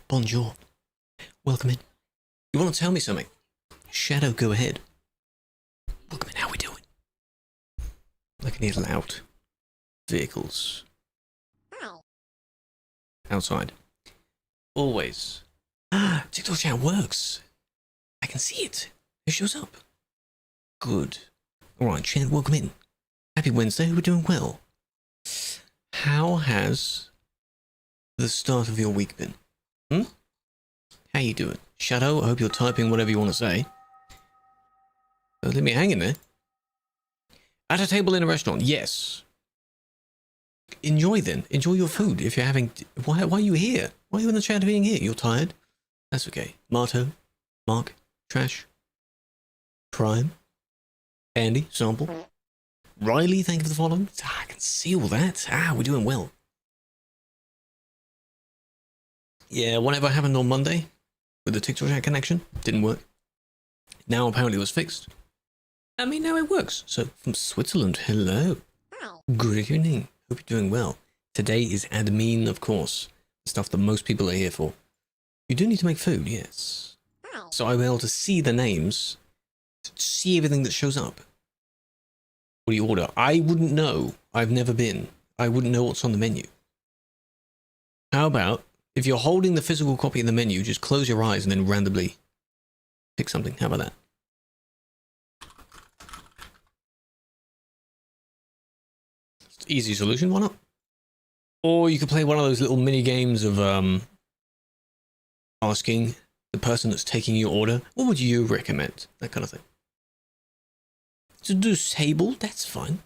bonjour. Welcome in. You want to tell me something? Shadow, go ahead. Welcome in, how we doing? I can hear loud vehicles. Outside. Always. TikTok chat works. I can see it. It shows up. Good. Alright, chat, welcome in. Happy Wednesday, we're doing well. How has the start of your week been? How you doing? Shadow, I hope you're typing whatever you want to say. Don't leave me hanging there. At a table in a restaurant, yes. Enjoy then. Enjoy your food if you're having... Why are you here? Why are you in the chat being here? You're tired? That's okay. Marto, Mark, Trash, Prime, Andy, Sample, Riley, thank you for the following. I can see all that. We're doing well. Yeah, whatever happened on Monday with the TikTok chat connection didn't work. Now apparently it was fixed. I mean, now it works. So from Switzerland, hello. Good evening. Hope you're doing well. Today is admin, of course. The stuff that most people are here for. You do need to make food, yes. So I'll be able to see the names, to see everything that shows up. What do you order? I wouldn't know. I've never been. I wouldn't know what's on the menu. How about, if you're holding the physical copy of the menu, just close your eyes and then randomly pick something. How about that? Easy solution, why not? Or you could play one of those little mini games of asking the person that's taking your order, what would you recommend? That kind of thing. To do table, that's fine.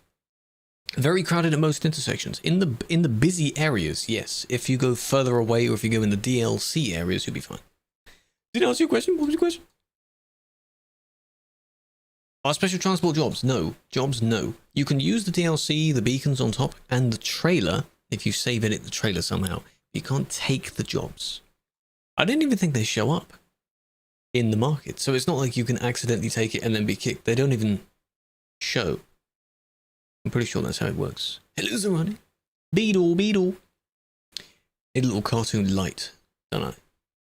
Very crowded at most intersections. In the busy areas, yes. If you go further away or if you go in the DLC areas, you'll be fine. Did I answer your question? What was your question? Are special transport jobs? No. Jobs, no. You can use the DLC, the beacons on top, and the trailer, if you save edit the trailer somehow. You can't take the jobs. I don't even think they show up in the market. So it's not like you can accidentally take it and then be kicked. They don't even show. I'm pretty sure that's how it works. Hello, Zarani. Beetle, Beetle. A little cartoon light, don't I?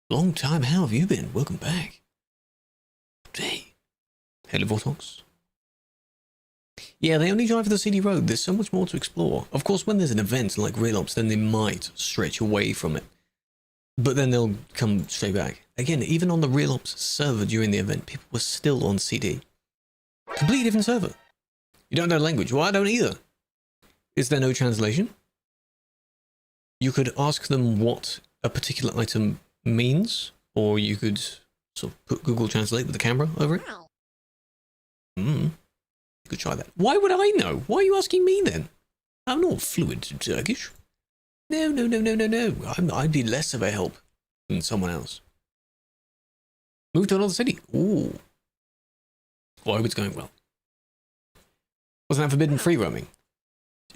Long time, how have you been? Welcome back. Hey. Hello, Vortox. Yeah, they only drive for the city road. There's so much more to explore. Of course, when there's an event like Real Ops, then they might stretch away from it. But then they'll come straight back. Again, even on the Real Ops server during the event, people were still on CD. Completely different server. You don't know language. Well, I don't either. Is there no translation? You could ask them what a particular item means, or you could sort of put Google Translate with the camera over it. You could try that. Why would I know? Why are you asking me then? I'm not fluent in Turkish. No. I'd be less of a help than someone else. Move to another city. Ooh. Well, I hope it's going well. Wasn't that forbidden free roaming?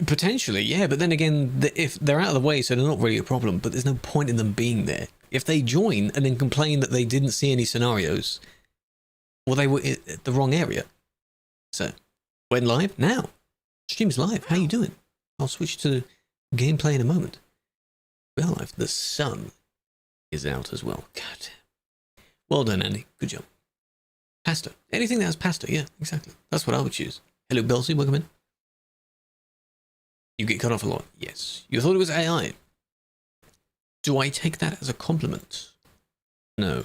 Potentially, yeah, but then again, if they're out of the way, so they're not really a problem, but there's no point in them being there. If they join and then complain that they didn't see any scenarios, well, they were at the wrong area. So, when live? Now. Stream's live. How you doing? I'll switch to gameplay in a moment. Well, live. The sun is out as well. God. Well done, Andy. Good job. Pasta. Anything that has pasta. Yeah, exactly. That's what I would choose. Hello, Belsi. Welcome in. You get cut off a lot. Yes. You thought it was AI. Do I take that as a compliment? No.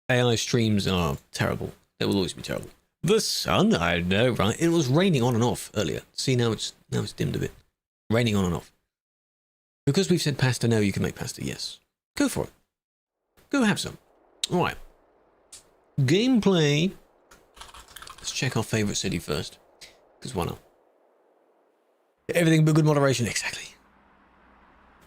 AI streams are terrible. They will always be terrible. The sun, I know, right? It was raining on and off earlier. See, now it's dimmed a bit. Raining on and off. Because we've said pasta, now you can make pasta, yes. Go for it. Go have some. Alright. Gameplay. Let's check our favourite city first. Because why not? Everything but good moderation, exactly.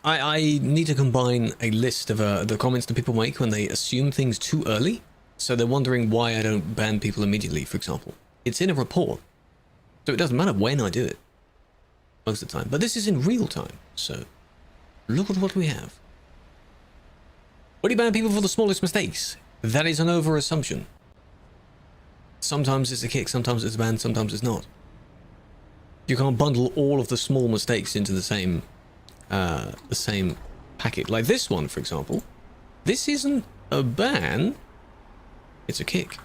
I need to combine a list of the comments that people make when they assume things too early. So they're wondering why I don't ban people immediately, for example. It's in a report. So it doesn't matter when I do it. Most of the time. But this is in real time. So look at what we have. What do you ban people for the smallest mistakes? That is an over-assumption. Sometimes it's a kick, sometimes it's a ban, sometimes it's not. You can't bundle all of the small mistakes into the same packet. Like this one, for example. This isn't a ban, it's a kick.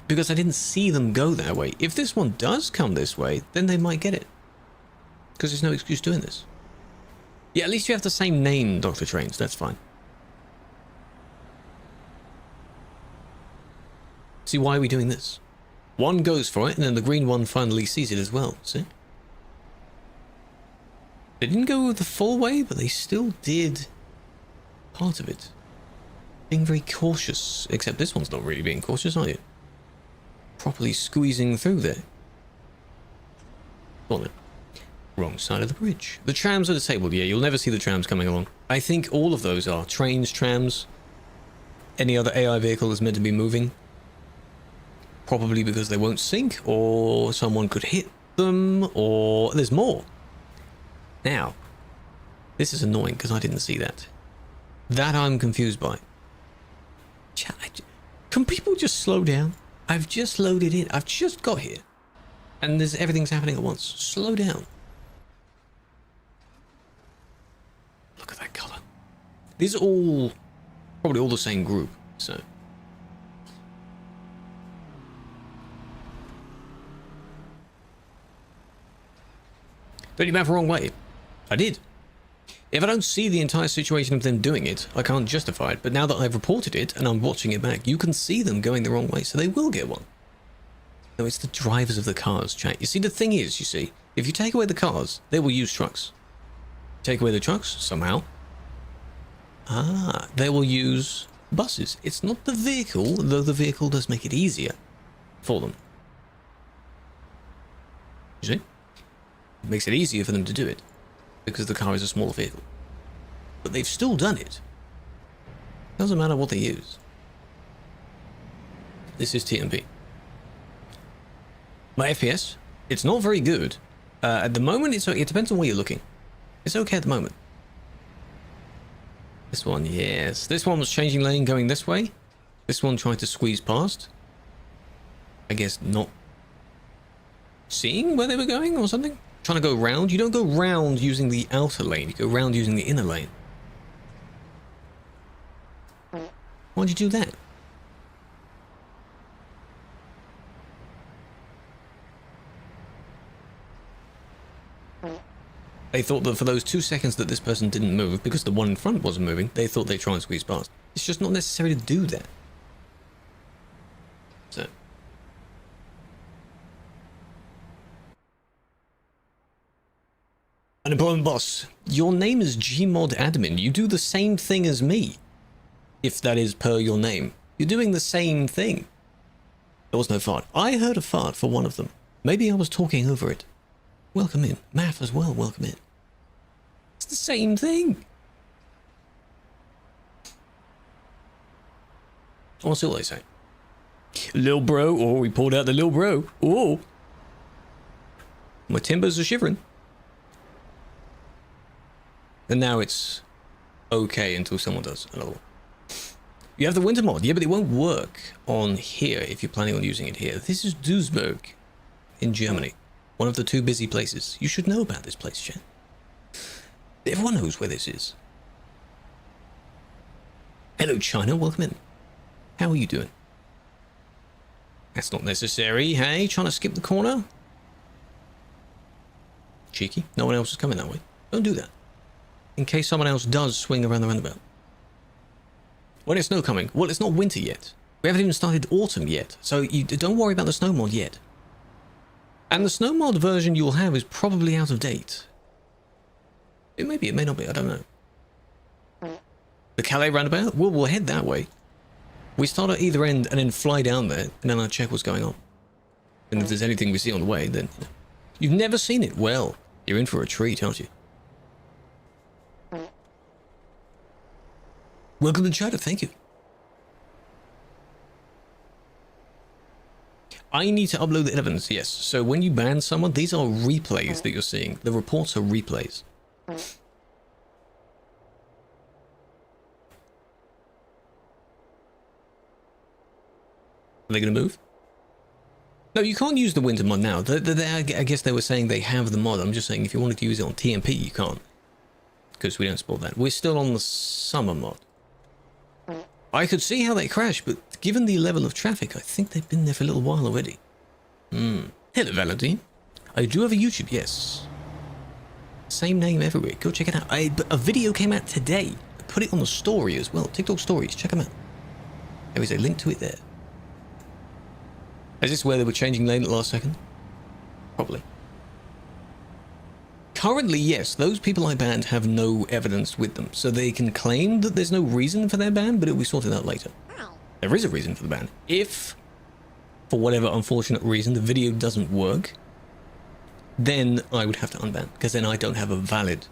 Because I didn't see them go that way. If this one does come this way, then they might get it. Because there's no excuse doing this. Yeah, at least you have the same name, Dr. Trains, that's fine. See, why are we doing this? One goes for it, and then the green one finally sees it as well, see? They didn't go the full way, but they still did part of it. Being very cautious, except this one's not really being cautious, are you? Properly squeezing through there. Go on then. Wrong side of the bridge. The trams are disabled, yeah, you'll never see the trams coming along. I think all of those are. Trains, trams, any other AI vehicle is meant to be moving. Probably because they won't sink, or someone could hit them, or there's more. Now, this is annoying because I didn't see that. That I'm confused by. Can people just slow down? I've just loaded in. I've just got here. And everything's happening at once. Slow down. Look at that color. These are all probably all the same group, so. Don't you move the wrong way? I did. If I don't see the entire situation of them doing it, I can't justify it. But now that I've reported it and I'm watching it back, you can see them going the wrong way, so they will get one. No, it's the drivers of the cars, chat. You see, the thing is, you see, if you take away the cars, they will use trucks. Take away the trucks, somehow. They will use buses. It's not the vehicle, though the vehicle does make it easier for them. You see? It makes it easier for them to do it, because the car is a smaller vehicle. But they've still done it. Doesn't matter what they use. This is TMP. My FPS, it's not very good. At the moment, it depends on where you're looking. It's okay at the moment. This one, yes. This one was changing lane going this way. This one tried to squeeze past. I guess not seeing where they were going or something. Trying to go round. You don't go round using the outer lane. You go round using the inner lane. Why'd you do that? They thought that for those 2 seconds that this person didn't move, because the one in front wasn't moving, they thought they'd try and squeeze past. It's just not necessary to do that. So. Unemployment boss, your name is Gmod admin. You do the same thing as me. If that is per your name. You're doing the same thing. There was no fart. I heard a fart for one of them. Maybe I was talking over it. Welcome in. Math as well, welcome in. It's the same thing. I want to see what they say. Lil bro. Oh, we pulled out the lil bro. Oh. My timbers are shivering. And now it's okay until someone does another one. You have the winter mod. Yeah, but it won't work on here if you're planning on using it here. This is Duisburg in Germany. One of the 2 busy places. You should know about this place, chat. Everyone knows where this is. Hello, China. Welcome in. How are you doing? That's not necessary. Hey, trying to skip the corner? Cheeky. No one else is coming that way. Don't do that. In case someone else does swing around the roundabout. When is snow coming? Well, it's not winter yet. We haven't even started autumn yet. So you don't worry about the snow mod yet. And the snow mod version you'll have is probably out of date. It may be, it may not be, I don't know. The Calais roundabout? Well, we'll head that way. We start at either end and then fly down there, and then I'll check what's going on. And if there's anything we see on the way, then... You've never seen it? Well, you're in for a treat, aren't you? Welcome to China, thank you. I need to upload the evidence, yes. So when you ban someone, these are replays that you're seeing. The reports are replays. Are they going to move? No, you can't use the winter mod now. I guess they were saying they have the mod. I'm just saying if you wanted to use it on TMP, you can't. Because we don't support that. We're still on the summer mod. I could see how they crashed, but given the level of traffic, I think they've been there for a little while already. Hello, Valentine. I do have a YouTube, yes. Same name everywhere. Go check it out. A video came out today. I put it on the story as well. TikTok stories. Check them out. There is a link to it there. Is this where they were changing lane at the last second? Probably. Currently, yes, those people I banned have no evidence with them, so they can claim that there's no reason for their ban, but it'll be sorted out later. There is a reason for the ban. If, for whatever unfortunate reason, the video doesn't work, then I would have to unban, because then I don't have a valid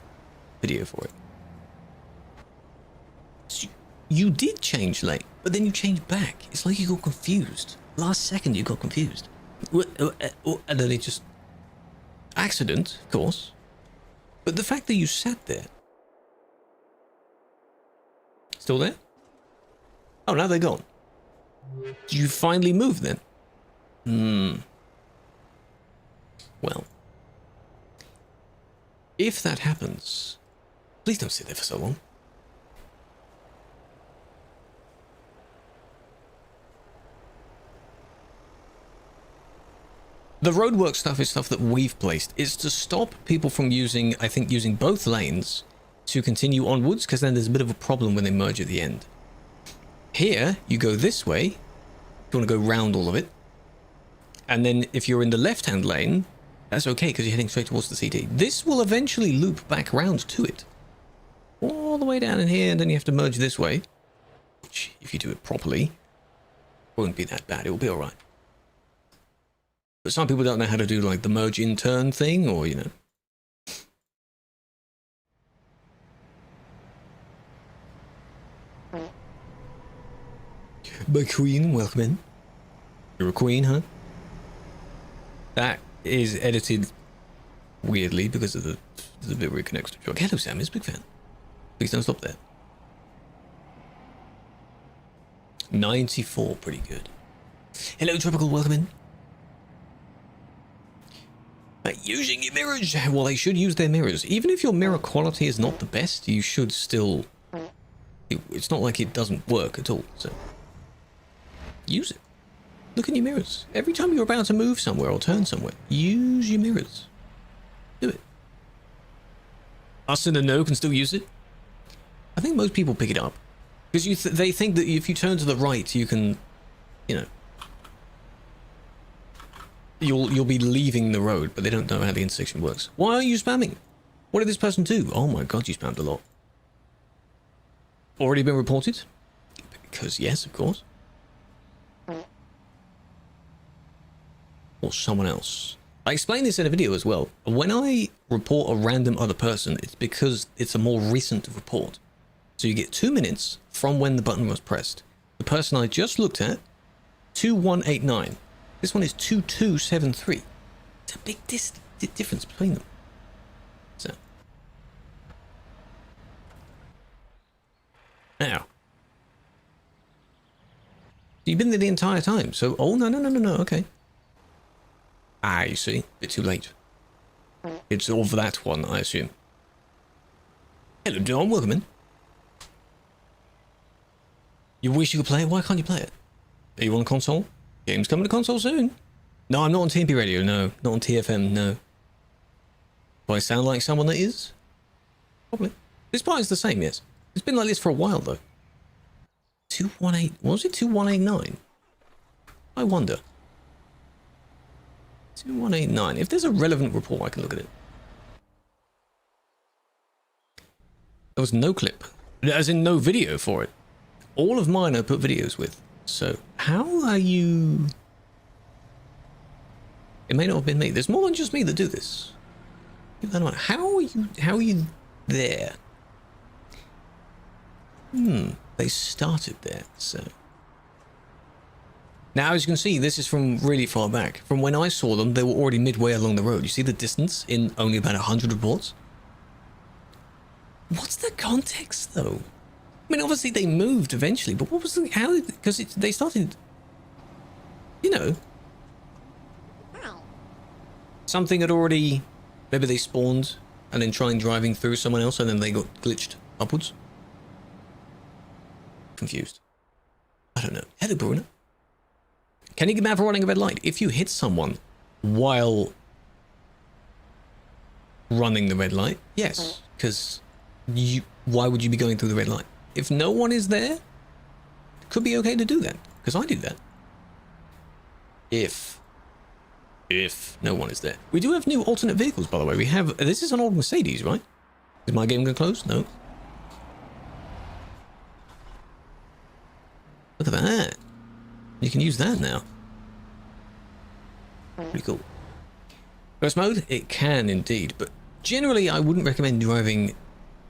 video for it. So you did change lane, but then you changed back. It's like you got confused. Last second you got confused. And then it just... Accident, of course. But the fact that you sat there... Still there? Oh, now they're gone. Did you finally move then? Well... If that happens... Please don't sit there for so long. The roadwork stuff is stuff that we've placed. It's to stop people from using, I think, using both lanes to continue onwards, because then there's a bit of a problem when they merge at the end. Here, you go this way. You want to go round all of it. And then if you're in the left-hand lane, that's okay, because you're heading straight towards the CT. This will eventually loop back round to it. All the way down in here, and then you have to merge this way. Which, if you do it properly, won't be that bad. It will be alright. But some people don't know how to do, like, the merge in turn thing, or, you know. But Queen, welcome in. You're a queen, huh? That is edited weirdly because of the bit where it connects to Truck. Hello, Sam, is a big fan. Please don't stop there. 94, pretty good. Hello, Tropical, welcome in. Using your mirrors. Well, they should use their mirrors. Even if your mirror quality is not the best, you should still... It's not like it doesn't work at all, so... Use it. Look in your mirrors. Every time you're about to move somewhere or turn somewhere, use your mirrors. Do it. Us in the know can still use it. I think most people pick it up. Because they think that if you turn to the right, you can, you know... You'll be leaving the road, but they don't know how the intersection works. Why are you spamming? What did this person do? Oh my god, you spammed a lot. Already been reported? Because yes, of course. Or someone else. I explained this in a video as well. When I report a random other person, it's because it's a more recent report. So you get 2 minutes from when the button was pressed. The person I just looked at, 2189. This one is 2273. It's a big difference between them. So. Now. You've been there the entire time, so... Oh, no, okay. Ah, you see. A bit too late. It's all for that one, I assume. Hello, John. Welcome in. You wish you could play it? Why can't you play it? Are you on console? Game's coming to console soon. No, I'm not on TMP Radio, no. Not on TFM, no. Do I sound like someone that is? Probably. This part is the same, yes. It's been like this for a while, though. 218... What was it? 2189? I wonder. 2189. If there's a relevant report, I can look at it. There was no clip. As in, no video for it. All of mine I put videos with. So, how are you... It may not have been me. There's more than just me that do this. How are you there? They started there, so... Now, as you can see, this is from really far back. From when I saw them, they were already midway along the road. You see the distance in only about 100 reports? What's the context, though? I mean, obviously they moved eventually, but what was the... How did... Because they started... You know... Something had already... Maybe they spawned and then tried driving through someone else and then they got glitched upwards. Confused. I don't know. Hello, Bruno. Can you get mad for running a red light? If you hit someone while running the red light, yes. Because why would you be going through the red light? If no one is there, it could be okay to do that. Because I do that. If no one is there. We do have new alternate vehicles, by the way. We have... This is an old Mercedes, right? Is my game going to close? No. Look at that. You can use that now. Pretty cool. Ghost mode? It can indeed, but generally I wouldn't recommend driving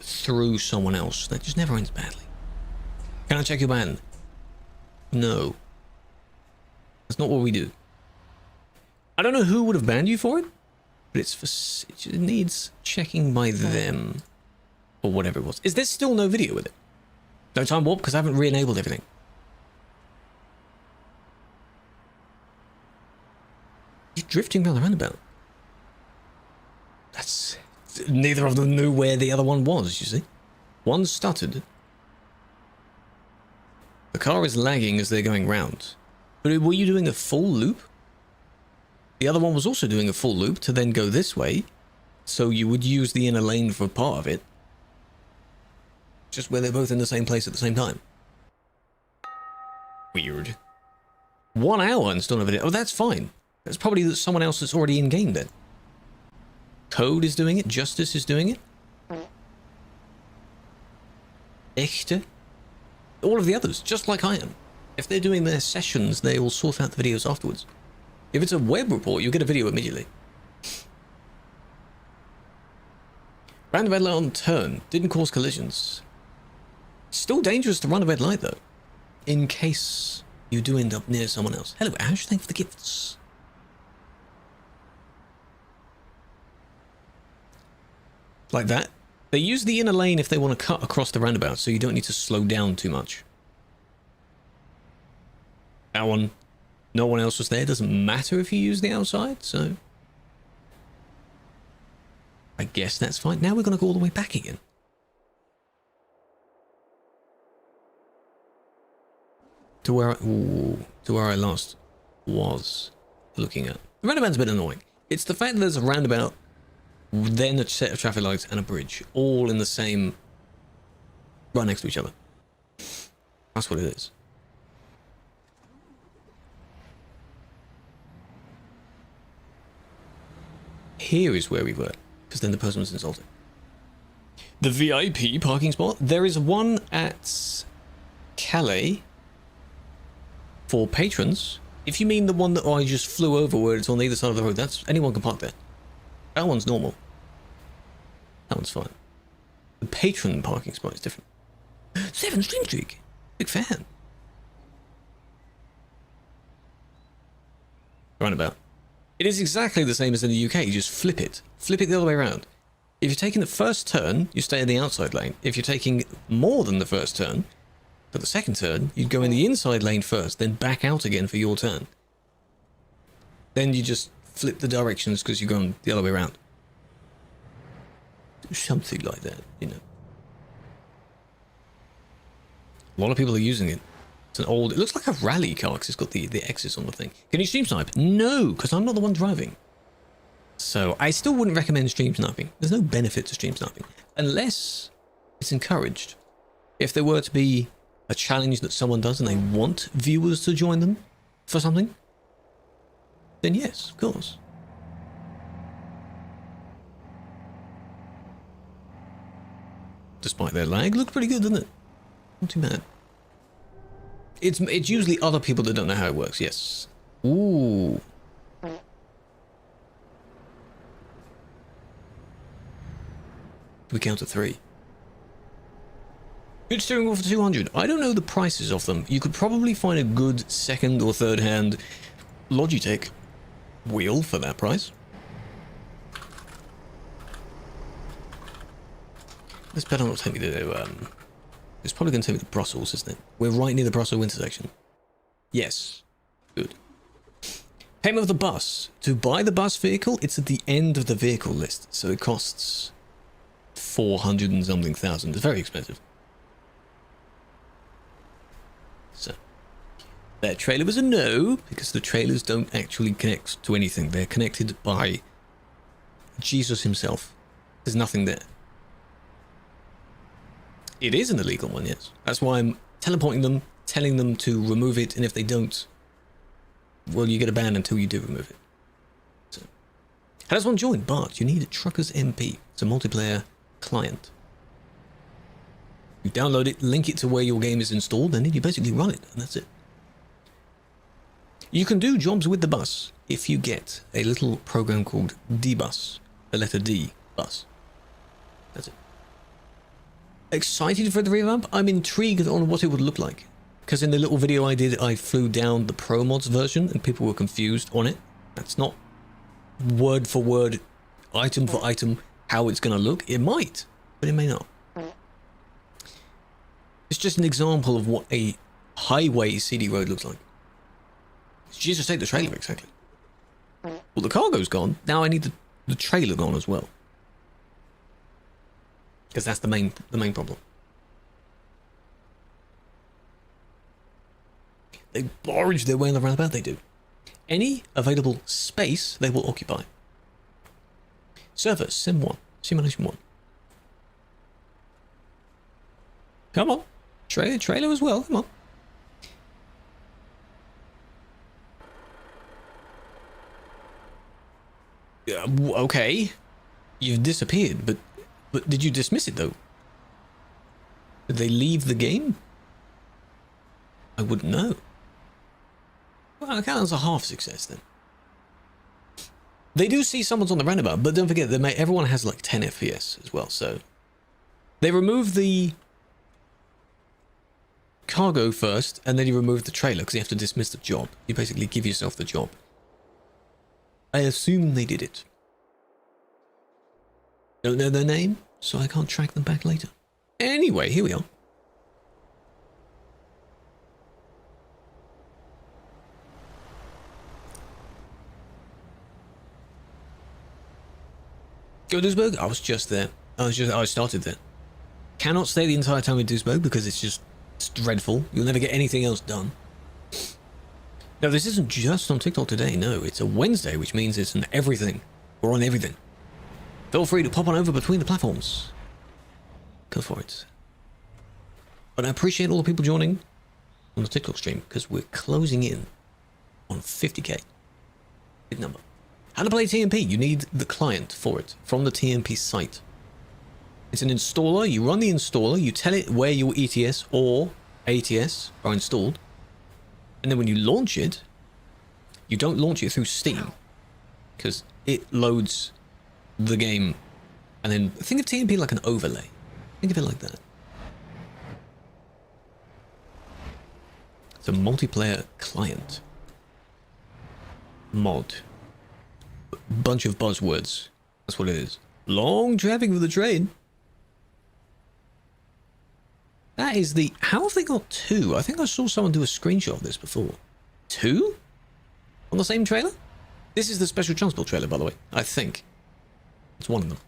through someone else. That just never ends badly. Can I check your ban? No. That's not what we do. I don't know who would have banned you for it, but it needs checking by them. Or whatever it was. Is there still no video with it? No time warp? Because I haven't re-enabled everything. You're drifting around the roundabout. That's... Neither of them knew where the other one was, you see. One stuttered. The car is lagging as they're going round. But were you doing a full loop? The other one was also doing a full loop to then go this way. So you would use the inner lane for part of it. Just where they're both in the same place at the same time. Weird. 1 hour and still no video. Oh, that's fine. That's probably someone else that's already in game then. Code is doing it. Justice is doing it. Echte. All of the others, just like I am. If they're doing their sessions, they will sort out the videos afterwards. If it's a web report, you'll get a video immediately. Ran the red light on turn. Didn't cause collisions. Still dangerous to run a red light though. In case you do end up near someone else. Hello Ash, thanks for the gifts. Like that. They use the inner lane if they want to cut across the roundabout, so you don't need to slow down too much. That one, no one else was there. Doesn't matter if you use the outside, so... I guess that's fine. Now we're going to go all the way back again. To where I last was looking at. The roundabout's a bit annoying. It's the fact that there's a roundabout, then a set of traffic lights and a bridge, all in the same... right next to each other. That's what it is. Here is where we were, because then the person was insulted. The VIP parking spot. There is one at Calais for patrons. If you mean the one that I just flew over where it's on either side of the road, that's anyone can park there. That one's normal. That one's fine. The patron parking spot is different. 7 stream streak. Big fan. Roundabout. It is exactly the same as in the UK. You just flip it. Flip it the other way around. If you're taking the first turn, you stay in the outside lane. If you're taking more than the first turn, for the second turn, you'd go in the inside lane first, then back out again for your turn. Then you just flip the directions because you're going the other way around. Do something like that, you know. A lot of people are using it. It's an old... It looks like a rally car because it's got the X's on the thing. Can you stream snipe? No, because I'm not the one driving. So I still wouldn't recommend stream sniping. There's no benefit to stream sniping. Unless it's encouraged. If there were to be a challenge that someone does and they want viewers to join them for something, then yes, of course. Despite their lag, looks pretty good, doesn't it? Not too bad. It's usually other people that don't know how it works, yes. Ooh. We count to 3. Good steering wheel for 200. I don't know the prices of them. You could probably find a good second or third hand Logitech wheel for that price. This better not take me to... it's probably going to take me to Brussels, isn't it? We're right near the Brussels intersection. Yes. Good. Payment of the bus. To buy the bus vehicle, it's at the end of the vehicle list. So it costs 400 and something thousand. It's very expensive. So, That trailer was a no, because the trailers don't actually connect to anything. They're connected by Jesus himself. There's nothing there. It is an illegal one, yes. That's why I'm teleporting them, telling them to remove it, and if they don't, well, you get a ban until you do remove it. So, how does one join? But you need a TruckersMP. It's a multiplayer client. You download it, link it to where your game is installed, and then you basically run it, and that's it. You can do jobs with the bus if you get a little program called dbus, the letter D, bus. That's it. Excited for the revamp? I'm intrigued on what it would look like. Because in the little video I did, I flew down the Pro Mods version and people were confused on it. That's not word for word, item for item, how it's going to look. It might, but it may not. It's just an example of what a highway CD road looks like. Jesus, take the trailer, exactly. Well, the cargo's gone. Now I need the trailer gone as well. Because that's the main problem. They barge their way in the roundabout, they do. Any available space they will occupy. Server, Sim 1, Simulation 1. Come on. Trailer as well, come on. Okay. You've disappeared, but did you dismiss it, though? Did they leave the game? I wouldn't know. Well, I count as a half success, then. They do see someone's on the roundabout, but don't forget, everyone has like 10 FPS as well, so... They remove the cargo first, and then you remove the trailer, because you have to dismiss the job. You basically give yourself the job. I assume they did it. Don't know their name, so I can't track them back later. Anyway, here we are. Go Duisburg? I was just there. I started there. Cannot stay the entire time in Duisburg because it's dreadful. You'll never get anything else done. No, this isn't just on TikTok today. No, it's a Wednesday, which means it's an everything. We're on everything. Feel free to pop on over between the platforms. Go for it. But I appreciate all the people joining on the TikTok stream because we're closing in on 50k. Big number. How to play TMP? You need the client for it from the TMP site. It's an installer. You run the installer. You tell it where your ETS or ATS are installed. And then when you launch it, you don't launch it through Steam because it loads the game. And then think of TMP like an overlay. Think of it like that. It's a multiplayer client. Mod. Bunch of buzzwords. That's what it is. Long traffic for the train. That is the... How have they got two? I think I saw someone do a screenshot of this before. Two? On the same trailer? This is the special transport trailer, by the way. I think. It's one of them.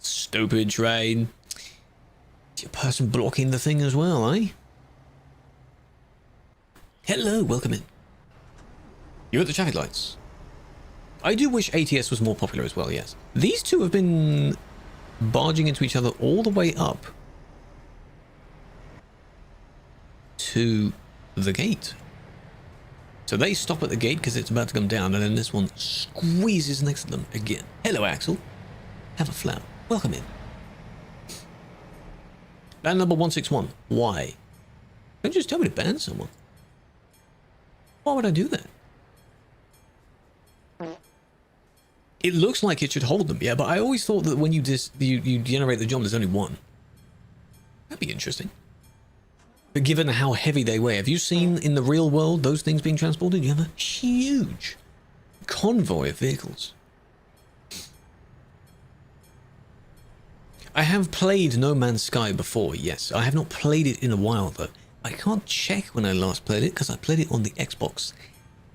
Stupid train. It's your person blocking the thing as well, eh? Hello, welcome in. You're at the traffic lights. I do wish ATS was more popular as well, yes. These two have been barging into each other all the way up to the gate. So they stop at the gate because it's about to come down, and then this one squeezes next to them again. Hello, Axel. Have a flower. Welcome in. Ban number 161. Why? Don't just tell me to ban someone. Why would I do that? It looks like it should hold them, yeah, but I always thought that when you generate the job, there's only one. That'd be interesting. But given how heavy they weigh, have you seen in the real world those things being transported? You have a huge convoy of vehicles. I have played No Man's Sky before, yes. I have not played it in a while, though. I can't check when I last played it, because I played it on the Xbox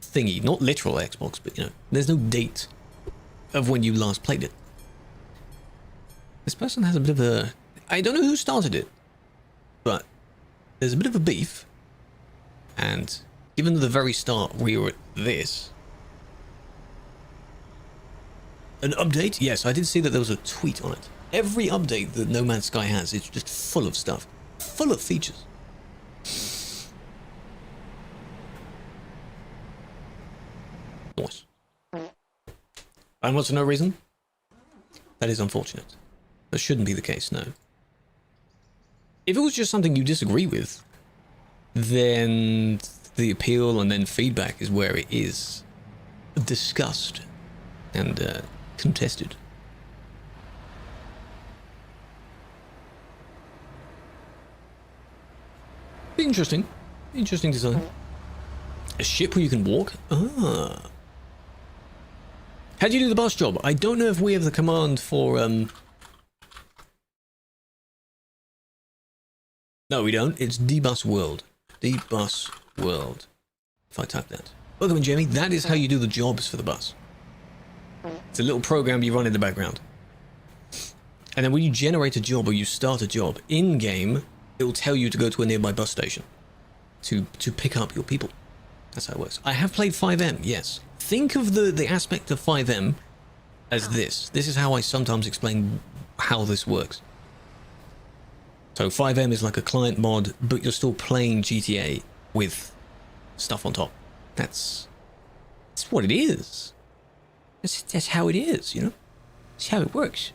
thingy. Not literal Xbox, but, you know, there's no date of when you last played it. This person has a bit of a... I don't know who started it, but there's a bit of a beef, and Given the very start we were at this. An update? Yes, I did see that there was a tweet on it. Every update that No Man's Sky has is just full of stuff. Full of features. Nice. And what's for no reason? That is unfortunate. That shouldn't be the case, no. If it was just something you disagree with, then the appeal and then feedback is where it is discussed and contested. Interesting. Interesting design. A ship where you can walk? Ah. How do you do the bus job? I don't know if we have the command for, No, we don't. It's dbus world. Dbus world. If I type that. Welcome in, Jamie. That is how you do the jobs for the bus. It's a little program you run in the background. And then when you generate a job or you start a job in-game, it will tell you to go to a nearby bus station to pick up your people. That's how it works. I have played 5M, yes. Think of the aspect of 5M as this. This is how I sometimes explain how this works. So 5M is like a client mod, but you're still playing GTA with stuff on top. That's what it is. That's how it is, you know? That's how it works.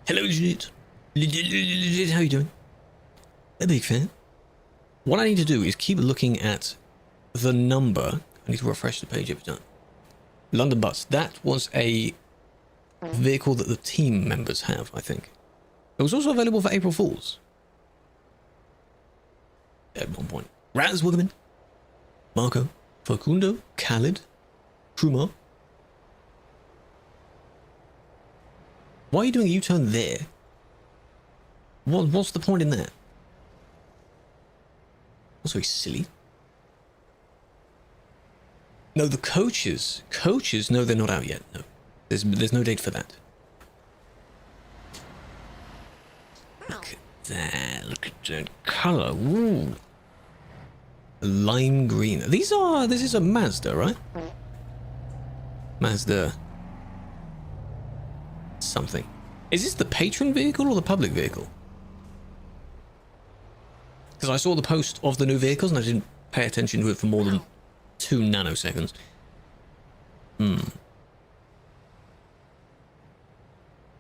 Hello, Legit. Legit, how you doing? A big fan. What I need to do is keep looking at the number. I need to refresh the page every time. London Bus. That was a vehicle that the team members have, I think. It was also available for April Fools. At one point. Raz, welcome in. Marco. Facundo. Khalid. Truma. Why are you doing a U-turn there? What's the point in that? That's very silly. No, the coaches. Coaches, no, they're not out yet. No. There's no date for that. Look at that. Look at that colour. Ooh. Lime green. This is a Mazda, right? Mazda something. Is this the patron vehicle or the public vehicle? Because I saw the post of the new vehicles and I didn't pay attention to it for more than 2 nanoseconds.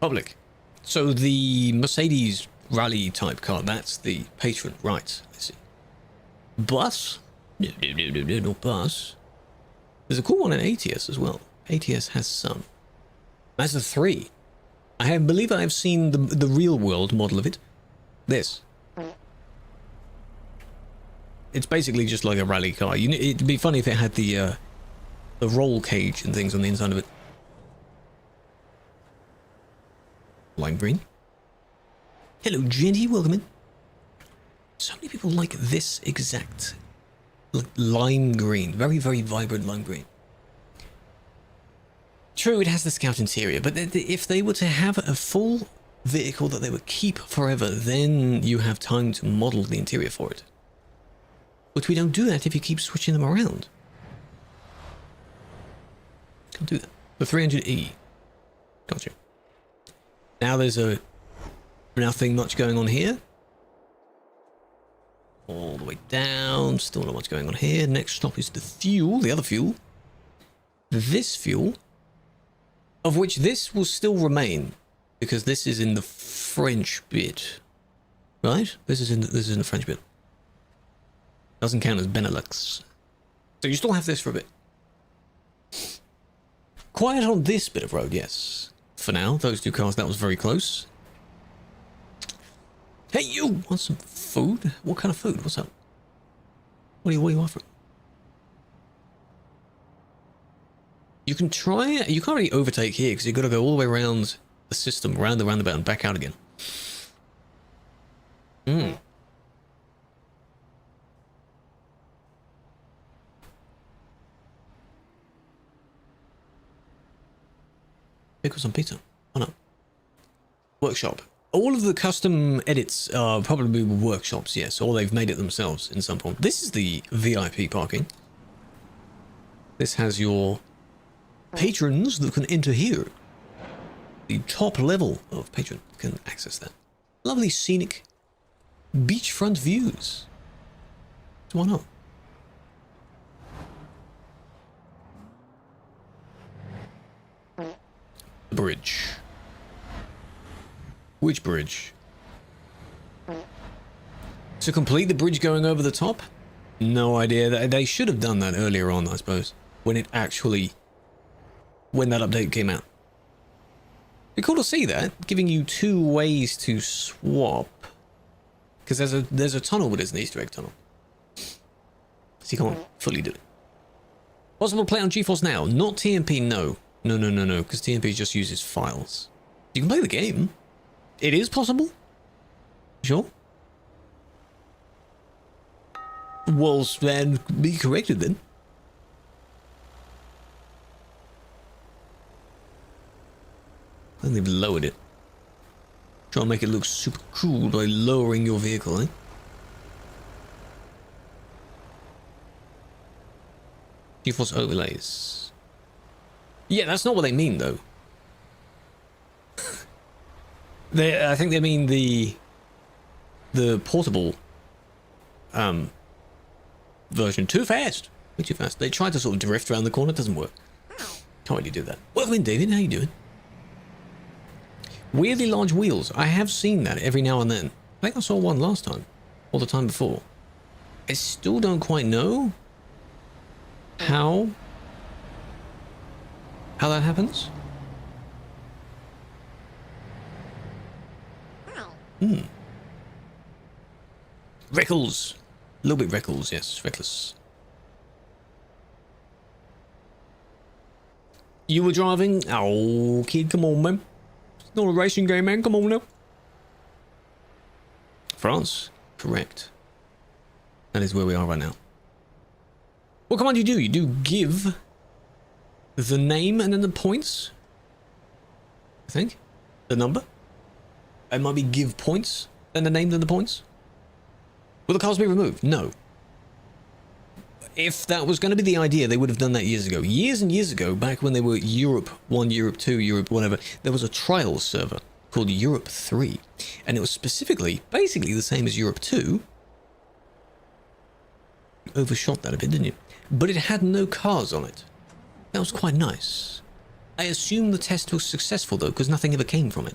Public. So the Mercedes rally type car, that's the patron, right? I see. Bus? No bus. There's a cool one in ATS as well. ATS has some. Mazda 3. I believe I have seen the real world model of it. This. It's basically just like a rally car. It'd be funny if it had the roll cage and things on the inside of it. Lime green. Hello, Jenny. Welcome in. So many people like this exact lime green. Very, very vibrant lime green. True, it has the Scout interior, but if they were to have a full vehicle that they would keep forever, then you have time to model the interior for it. But we don't do that if you keep switching them around. Can't do that. The 300E. Gotcha. Now there's nothing much going on here. All the way down. Still not much going on here. Next stop is the fuel. The other fuel. This fuel. Of which this will still remain. Because this is in the French bit. Right? This is in the French bit. Doesn't count as Benelux. So you still have this for a bit. Quiet on this bit of road, yes. For now, those two cars, that was very close. Hey, you! Want some food? What kind of food? What's up? What are you offering? You can try... You can't really overtake here, because you've got to go all the way around the system, round the roundabout, and back out again. Pickles on pizza. Oh no. Workshop. All of the custom edits are probably workshops, yes, or they've made it themselves in some form. This is the VIP parking. This has your patrons that can enter here. The top level of patron can access that. Lovely scenic beachfront views. So why not? The bridge. Which bridge? To complete the bridge going over the top? No idea. They should have done that earlier on, I suppose. When that update came out. Be cool to see that, giving you 2 ways to swap. Because there's a tunnel, but there's an Easter egg tunnel. So you can't fully do it. Possible play on GeForce Now. Not TMP, no. No, because TMP just uses files. You can play the game. It is possible? Sure. Well, then be corrected then. I think they've lowered it. Try and make it look super cool by lowering your vehicle, eh? GeForce overlays. Yeah, that's not what they mean, though. I think they mean the portable version. Too fast. Way too fast. They tried to sort of drift around the corner. It doesn't work. Can't really do that. Welcome in, David. How you doing? Weirdly large wheels. I have seen that every now and then. I think I saw one last time. Or the time before. I still don't quite know how that happens. Reckles. A little bit Reckles, yes. Reckless. You were driving? Oh, kid, come on, man. It's not a racing game, man. Come on now. France. Correct. That is where we are right now. What command do? You do give the name and then the points. I think. The number. It might be give points, then the name, then the points. Will the cars be removed? No. If that was going to be the idea, they would have done that years ago. Years and years ago, back when they were Europe 1, Europe 2, Europe whatever, there was a trial server called Europe 3. And it was specifically, basically the same as Europe 2. You overshot that a bit, didn't you? But it had no cars on it. That was quite nice. I assume the test was successful, though, because nothing ever came from it.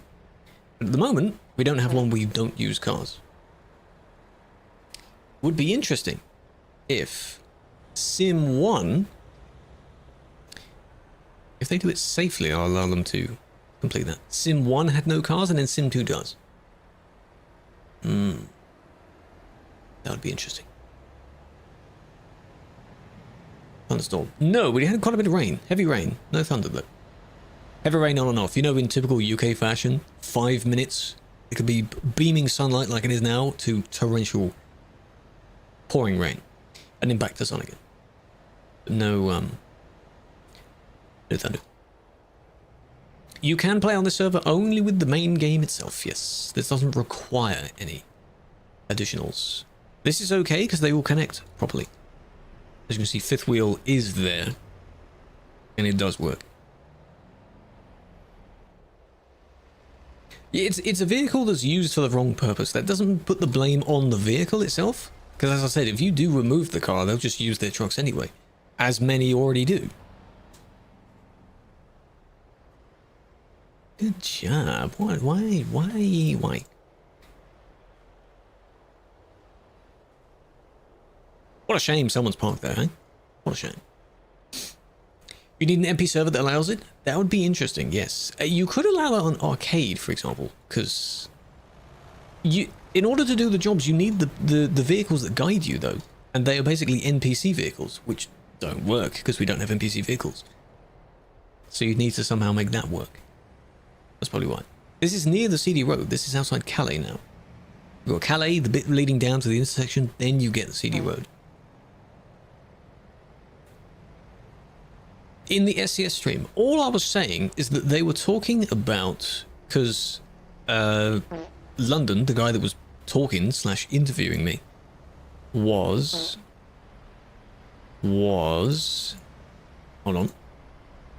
But at the moment, we don't have one where you don't use cars. Would be interesting if Sim 1, if they do it safely, I'll allow them to complete that. Sim 1 had no cars and then Sim 2 does. That would be interesting. Thunderstorm. No, we had quite a bit of rain. Heavy rain. No thunder though. Heavy rain on and off. You know, in typical UK fashion, 5 minutes. It could be beaming sunlight like it is now to torrential pouring rain. And then back to sun again. But no thunder. You can play on this server only with the main game itself, yes. This doesn't require any additionals. This is okay because they all connect properly. As you can see, fifth wheel is there. And it does work. It's a vehicle that's used for the wrong purpose. That doesn't put the blame on the vehicle itself. Because as I said, if you do remove the car, they'll just use their trucks anyway. As many already do. Good job. Why? What a shame someone's parked there, eh? What a shame. You need an MP server that allows it? That would be interesting, yes. You could allow that on arcade, for example, because in order to do the jobs, you need the vehicles that guide you, though. And they are basically NPC vehicles, which don't work because we don't have NPC vehicles. So you'd need to somehow make that work. That's probably why. This is near the CD road. This is outside Calais now. You've got Calais, the bit leading down to the intersection, then you get the CD road. In the SCS stream, all I was saying is that they were talking about, because London, the guy that was talking / interviewing me, was hold on.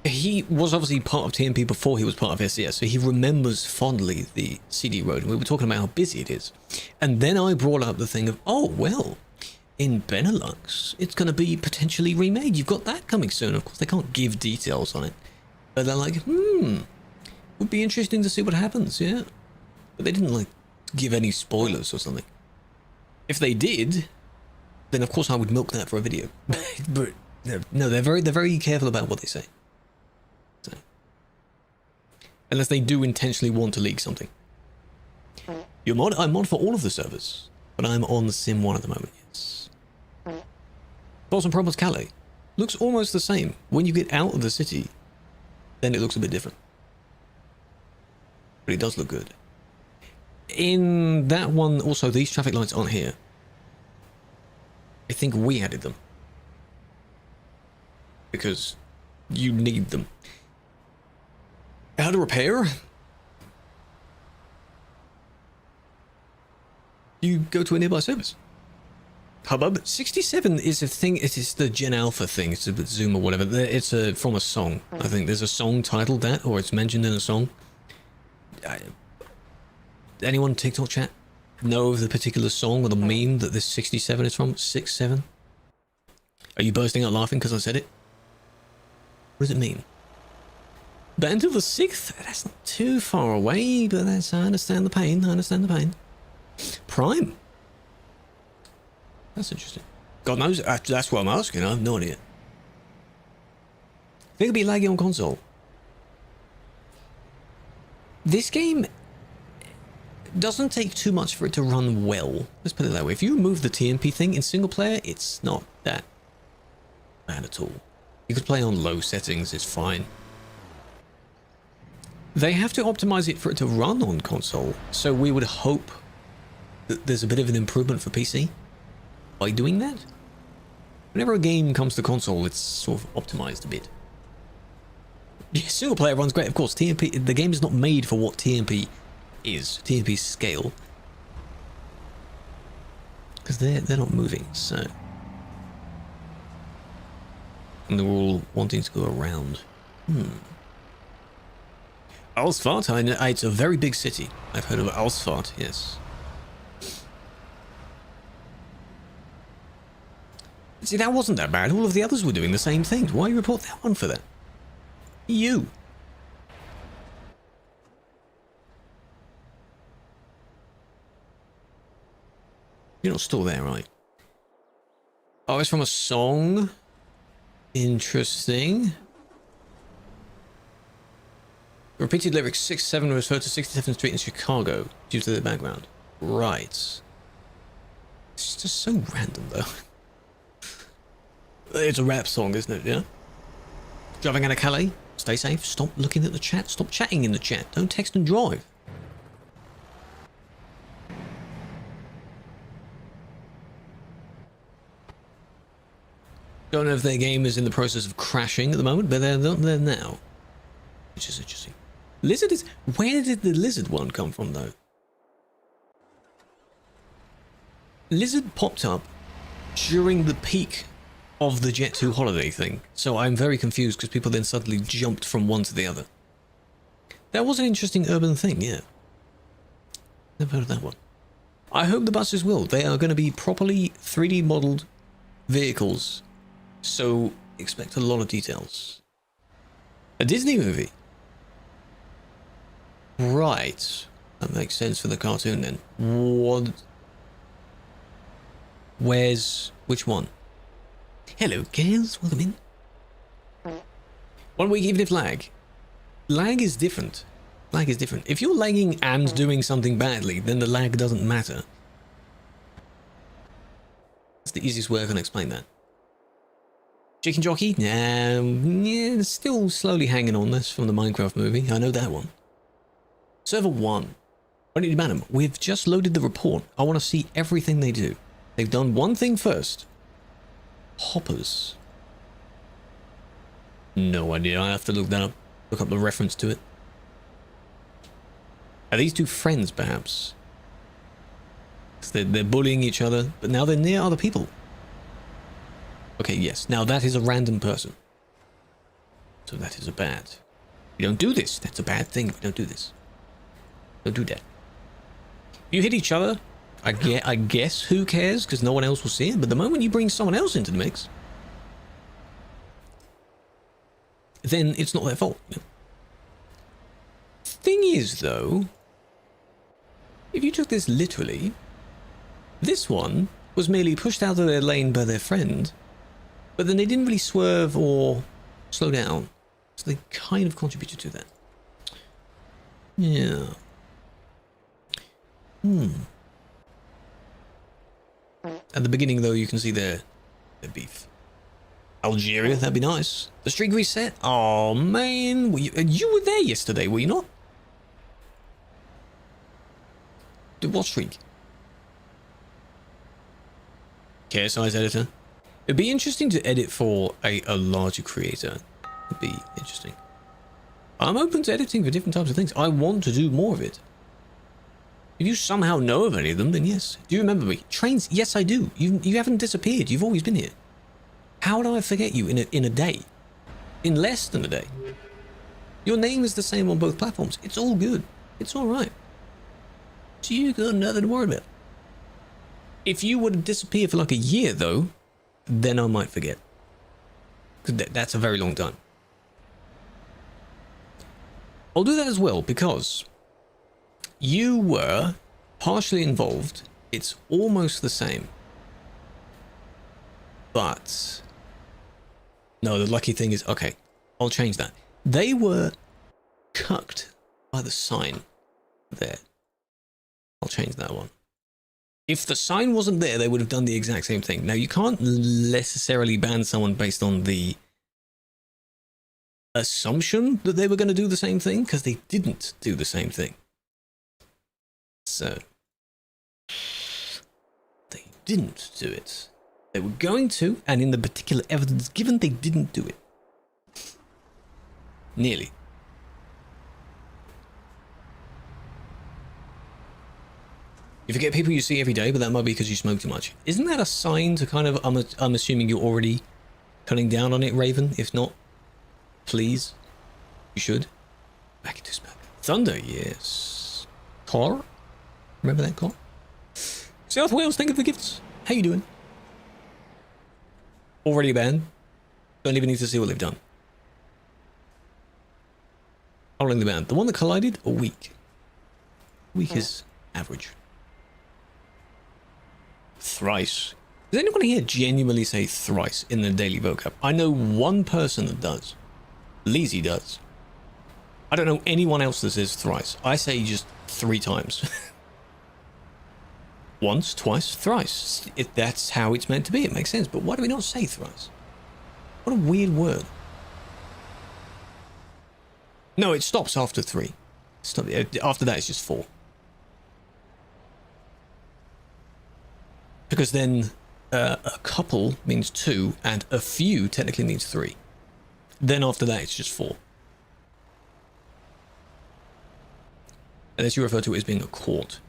He was obviously part of TMP before he was part of SES, so he remembers fondly the CD road, and we were talking about how busy it is. And then I brought up the thing of, oh, well, in Benelux, it's going to be potentially remade. You've got that coming soon. Of course, they can't give details on it. But they're like, would be interesting to see what happens, yeah. But they didn't, like, give any spoilers or something. If they did, then of course I would milk that for a video. But no, they're very careful about what they say. So, unless they do intentionally want to leak something. I'm mod for all of the servers, but I'm on the Sim 1 at the moment, yes. Thoughts and problems, Calais. Looks almost the same. When you get out of the city, then it looks a bit different. But it does look good. In that one, also, these traffic lights aren't here. I think we added them. Because you need them. How to repair? You go to a nearby service. Hubbub. 67 is a thing, it is the Gen Alpha thing, it's a Zoom or whatever. It's from a song. I think there's a song titled that, or it's mentioned in a song. Anyone TikTok chat know of the particular song or the meme that this 67 is from? 67? Are you bursting out laughing because I said it? What does it mean? But until the 6th, that's not too far away, but that's, I understand the pain, Prime? That's interesting. God knows, that's what I'm asking, I have no idea. Think it'll be laggy on console. This game doesn't take too much for it to run well. Let's put it that way. If you remove the TMP thing in single player, it's not that bad at all. You could play on low settings, it's fine. They have to optimize it for it to run on console, so we would hope that there's a bit of an improvement for PC by doing that. Whenever a game comes to console, it's sort of optimized a bit. Yeah, single player runs great, of course. TMP, the game is not made for what TMP is, TMP's scale, because they're not moving, so, and they're all wanting to go around. Alsfart, I know, it's a very big city. I've heard of Alsfart, yes. See, that wasn't that bad. All of the others were doing the same things. Why report that one for that? You. You're not still there, right? Oh, it's from a song. Interesting. Repeated lyrics 6-7 refer to 67th Street in Chicago due to the background. Right. It's just so random, though. It's a rap song, isn't it? Yeah. Driving out of Calais. Stay safe. Stop looking at the chat. Stop chatting in the chat. Don't text and drive. Don't know if their game is in the process of crashing at the moment, but they're not there now. Which is interesting. Lizard is... Where did the lizard one come from, though? Lizard popped up during the peak of the Jet 2 holiday thing, so I'm very confused because people then suddenly jumped from one to the other. That was an interesting urban thing, yeah. Never heard of that one. I hope the buses will. They are going to be properly 3D modelled vehicles, so expect a lot of details. A Disney movie? Right. That makes sense for the cartoon then. What? Where's... Which one? Hello, girls. Welcome in. 1 week even if lag. Lag is different. Lag is different. If you're lagging and doing something badly, then the lag doesn't matter. That's the easiest way I can explain that. Chicken Jockey? Yeah, still slowly hanging on this from the Minecraft movie. I know that one. Server 1. I need to ban them. We've just loaded the report. I want to see everything they do. They've done one thing first. Hoppers. No idea. I have to look that up. Look up the reference to it. Are these two friends, perhaps? They're bullying each other, but now they're near other people. Okay, yes. Now that is a random person. So that is a bad. We don't do this. That's a bad thing. We don't do this. Don't do that. If you hit each other, I guess who cares? Because no one else will see it. But the moment you bring someone else into the mix, then it's not their fault. Thing is, though, if you took this literally, this one was merely pushed out of their lane by their friend, but then they didn't really swerve or slow down. So they kind of contributed to that. Yeah. At the beginning, though, you can see their beef. Algeria, that'd be nice. The streak reset? Oh, man. You were there yesterday, were you not? What streak? Care size editor. It'd be interesting to edit for a larger creator. It'd be interesting. I'm open to editing for different types of things. I want to do more of it. If you somehow know of any of them, then yes. Do you remember me? Trains? Yes, I do. You haven't disappeared. You've always been here. How would I forget you in a day? In less than a day? Your name is the same on both platforms. It's all good. It's all right. So you got nothing to worry about. If you were to disappear for like a year, though, then I might forget. Because that's a very long time. I'll do that as well, because you were partially involved. It's almost the same. But no, the lucky thing is, okay, I'll change that. They were cucked by the sign there. I'll change that one. If the sign wasn't there, they would have done the exact same thing. Now, you can't necessarily ban someone based on the assumption that they were going to do the same thing, because they didn't do the same thing. So, they didn't do it. They were going to, and in the particular evidence given, they didn't do it. Nearly. You forget people you see every day, but that might be because you smoke too much. Isn't that a sign to kind of, I'm assuming you're already cutting down on it, Raven? If not, please, you should. Back into spam. Thunder, yes. Car? Remember that car? South Wales, thank you for the gifts. How you doing? Already banned. Don't even need to see what they've done. How long they banned? The one that collided, a week. Week is average. Thrice. Does anyone here genuinely say thrice in the daily vocab? I know one person that does. Leezy does. I don't know anyone else that says thrice. I say just 3 times. Once, twice, thrice. That's how it's meant to be. It makes sense. But why do we not say thrice? What a weird word. No, it stops after 3. After that, it's just 4. Because then a couple means 2, and a few technically means 3. Then after that, it's just 4. Unless you refer to it as being a quart.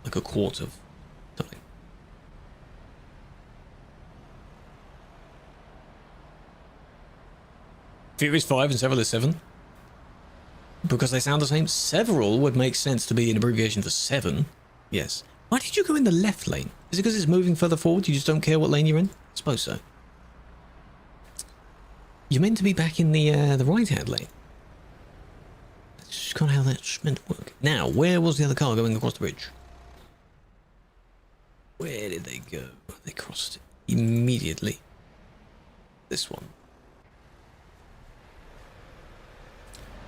Like a quart of something. Fear is 5 and several is 7. Because they sound the same. Several would make sense to be an abbreviation for 7. Yes. Why did you go in the left lane? Is it because it's moving further forward? You just don't care what lane you're in? I suppose so. You're meant to be back in the right-hand lane. That's just kind of how that's meant to work. Now, where was the other car going across the bridge? Where did they go? They crossed immediately. This one.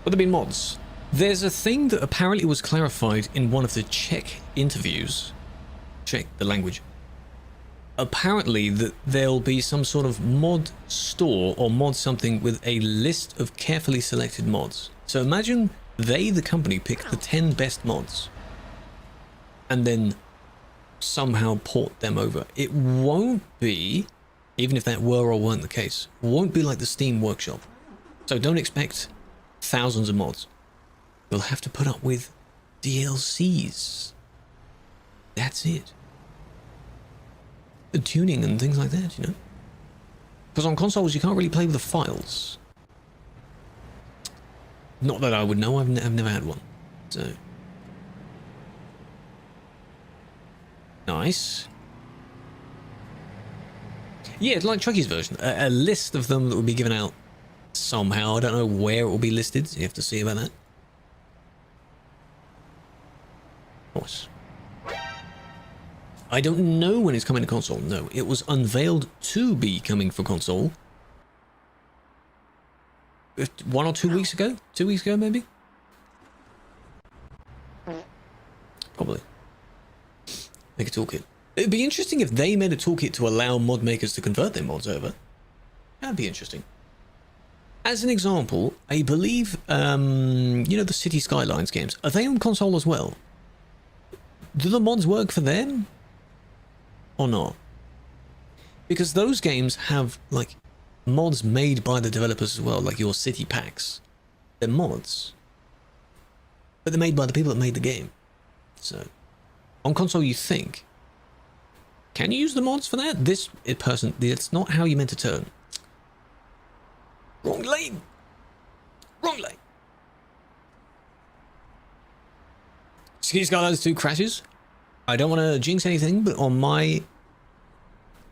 Would there be mods? There's a thing that apparently was clarified in one of the Czech interviews. Czech, the language. Apparently that there'll be some sort of mod store or mod something with a list of carefully selected mods. So imagine they, the company, pick the 10 best mods and then somehow port them over. It won't be, even if that were or weren't the case, won't be like the Steam Workshop. So don't expect thousands of mods. You'll have to put up with DLCs. That's it. The tuning and things like that, you know. Because on consoles you can't really play with the files. Not that I would know, I've never had one. So. Nice. Yeah, it's like Truckie's version. A list of them that will be given out somehow. I don't know where it will be listed. You have to see about that. Of course. I don't know when it's coming to console. No, it was unveiled to be coming for console. 1 or 2 weeks ago? 2 weeks ago, maybe? Probably. Make a toolkit. It'd be interesting if they made a toolkit to allow mod makers to convert their mods over. That'd be interesting. As an example, I believe, you know, the City Skylines games. Are they on console as well? Do the mods work for them? Or not? Because those games have, like, mods made by the developers as well, like your city packs. They're mods. But they're made by the people that made the game. So, on console you think. Can you use the mods for that? It's not how you meant to turn. Wrong lane! Wrong lane! City Skylines 2 crashes. I don't want to jinx anything, but on my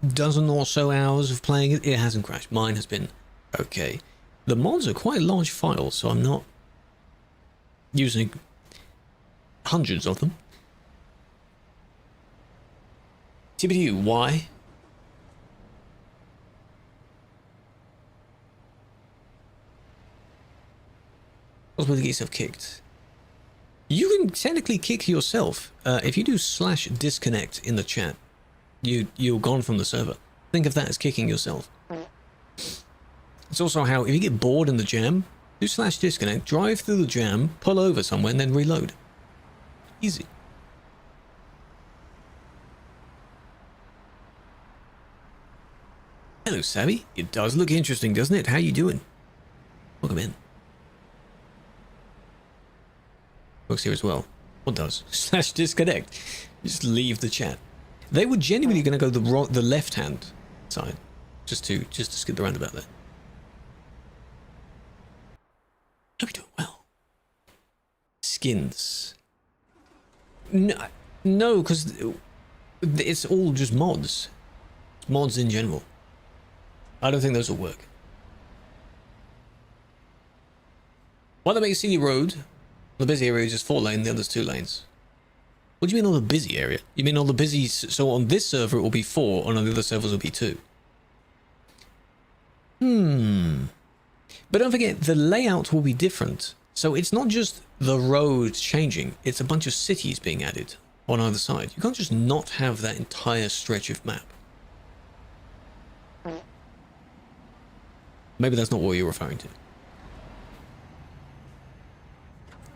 dozen or so hours of playing it, it hasn't crashed. Mine has been okay. The mods are quite large files, so I'm not using hundreds of them. TBU, why? Possible to get yourself kicked. You can technically kick yourself if you do /disconnect in the chat. You're gone from the server. Think of that as kicking yourself. It's also how if you get bored in the jam, do /disconnect, drive through the jam, pull over somewhere, and then reload. Easy. Hello, Savvy. It does look interesting, doesn't it? How you doing? Welcome in. Works here as well. What does? /disconnect. Just leave the chat. They were genuinely going to go the left-hand side, just to skip the roundabout there. Hope you're doing well. Skins. No, because it's all just mods. Mods in general. I don't think those will work. Why they make a CD road? The busy area is just 4 lane, the other's 2 lanes. What do you mean on the busy area? You mean on the busy... So on this server it will be 4, on the other servers it will be 2. But don't forget, the layout will be different. So it's not just the road changing, it's a bunch of cities being added on either side. You can't just not have that entire stretch of map. Maybe that's not what you're referring to.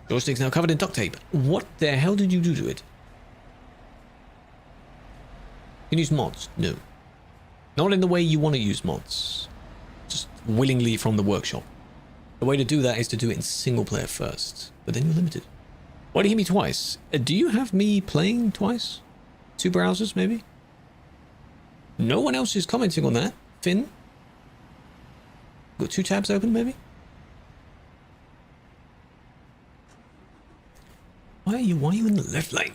Joystick's now covered in duct tape. What the hell did you do to it? You can use mods? No. Not in the way you want to use mods. Just willingly from the workshop. The way to do that is to do it in single player first. But then you're limited. Why do you hear me twice? Do you have me playing twice? 2 browsers, maybe? No one else is commenting on that. Finn? Got 2 tabs open, maybe? Why are you in the left lane?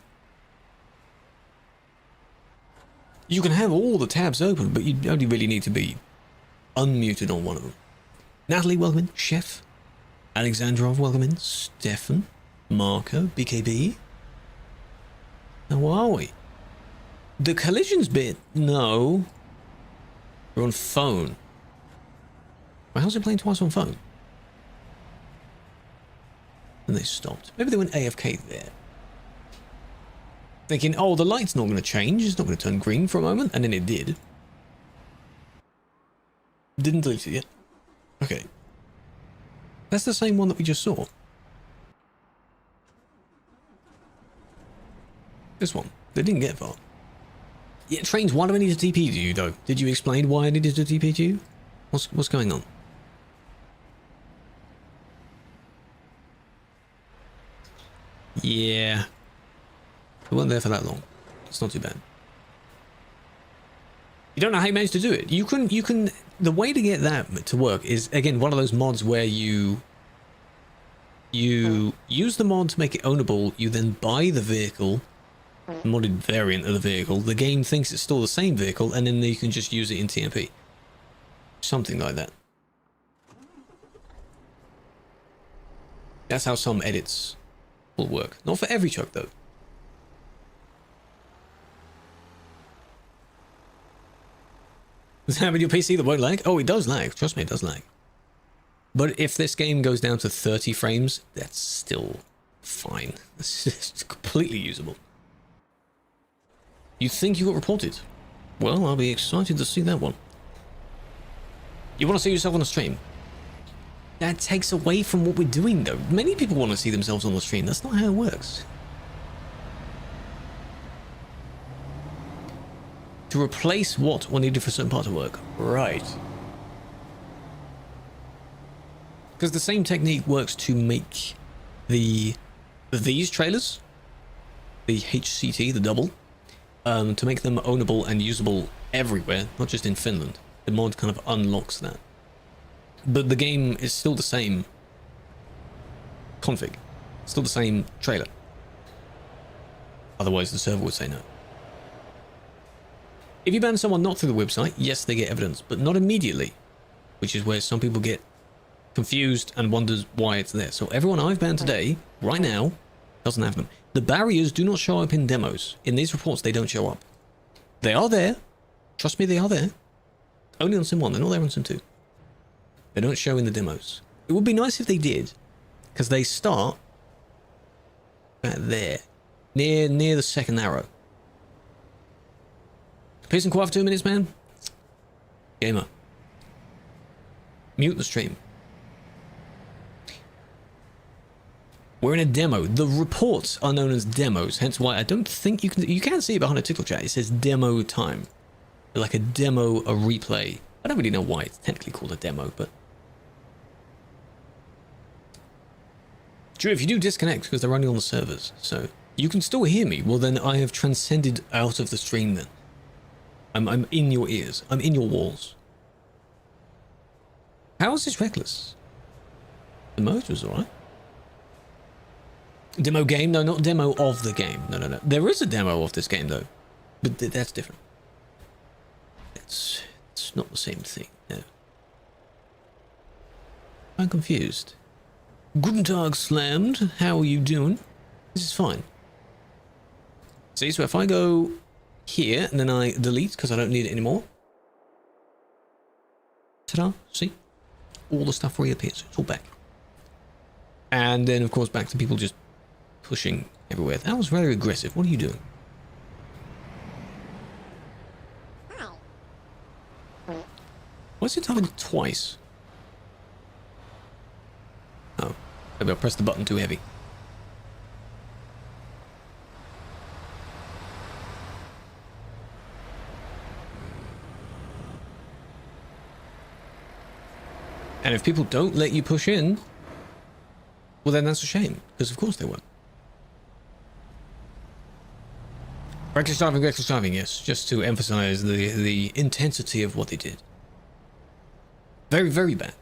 You can have all the tabs open, but you only really need to be unmuted on one of them. Natalie, welcome in. Chef. Alexandrov, welcome in. Stefan. Marco. BKB. How are we? The collisions bit? No. We're on phone. Well, how's it playing twice on phone? And they stopped. Maybe they went AFK there. Thinking, oh, the light's not going to change. It's not going to turn green for a moment. And then it did. Didn't delete it yet. Okay. That's the same one that we just saw. This one. They didn't get far. Yeah, trains, why do I need to TP to you, though? Did you explain why I needed to TP to you? What's going on? Yeah. We weren't there for that long. It's not too bad. You don't know how you managed to do it. You can, the way to get that to work is, again, one of those mods where you use the mod to make it ownable, you then buy the vehicle, the modded variant of the vehicle, the game thinks it's still the same vehicle, and then you can just use it in TMP. Something like that. That's how some edits will work. Not for every truck, though. Does that have your PC that won't lag? Oh, it does lag. Trust me, it does lag. But if this game goes down to 30 frames, that's still fine. It's completely usable. You think you got reported? Well, I'll be excited to see that one. You want to see yourself on the stream? That takes away from what we're doing, though. Many people want to see themselves on the stream. That's not how it works. To replace what or needed for a certain part of work. Right. Because the same technique works to make these trailers, the HCT, the double, to make them ownable and usable everywhere, not just in Finland. The mod kind of unlocks that. But the game is still the same config. Still the same trailer. Otherwise the server would say no. If you ban someone not through the website, yes, they get evidence, but not immediately, which is where some people get confused and wonders why it's there. So everyone I've banned today, right now, doesn't have them. The barriers do not show up in demos. In these reports, they don't show up. They are there. Trust me, they are there. Only on Sim 1, they're not there on Sim 2. They don't show in the demos. It would be nice if they did, because they start about there, near the second arrow. Peace and quiet for 2 minutes, man. Gamer. Mute the stream. We're in a demo. The reports are known as demos, hence why I don't think you can see it behind a TikTok chat. It says demo time. Like a demo, a replay. I don't really know why it's technically called a demo, but... True, if you do disconnect, because they're running on the servers, so you can still hear me, well then I have transcended out of the stream then. I'm in your ears. I'm in your walls. How is this reckless? The mode was alright. Demo game? No, not demo of the game. No. There is a demo of this game though. But that's different. It's not the same thing, no. I'm confused. Guten Tag, Slammed. How are you doing? This is fine. See, so if I go here and then I delete because I don't need it anymore. Ta-da, see? All the stuff reappears. It's all back. And then, of course, back to people just pushing everywhere. That was very aggressive. What are you doing? Why is it typing twice? Oh, maybe I pressed the button too heavy. And if people don't let you push in, well then that's a shame, because of course they won't. Reckless driving, yes, just to emphasize the intensity of what they did. Very, very bad.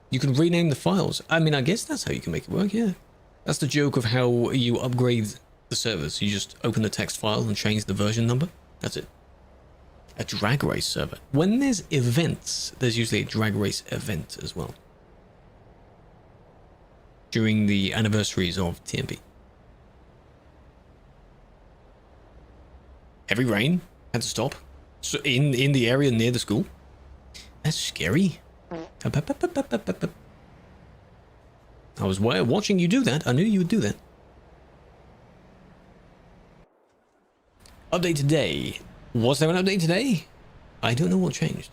You can rename the files. I mean, I guess that's how you can make it work, yeah. That's the joke of how you upgrade the servers. You just open the text file and change the version number. That's it. A drag race server. When there's events, there's usually a drag race event as well. During the anniversaries of TMP. Heavy rain. Had to stop. So in the area near the school. That's scary. I was watching you do that. I knew you would do that. Update today. Was there an update today? I don't know what changed.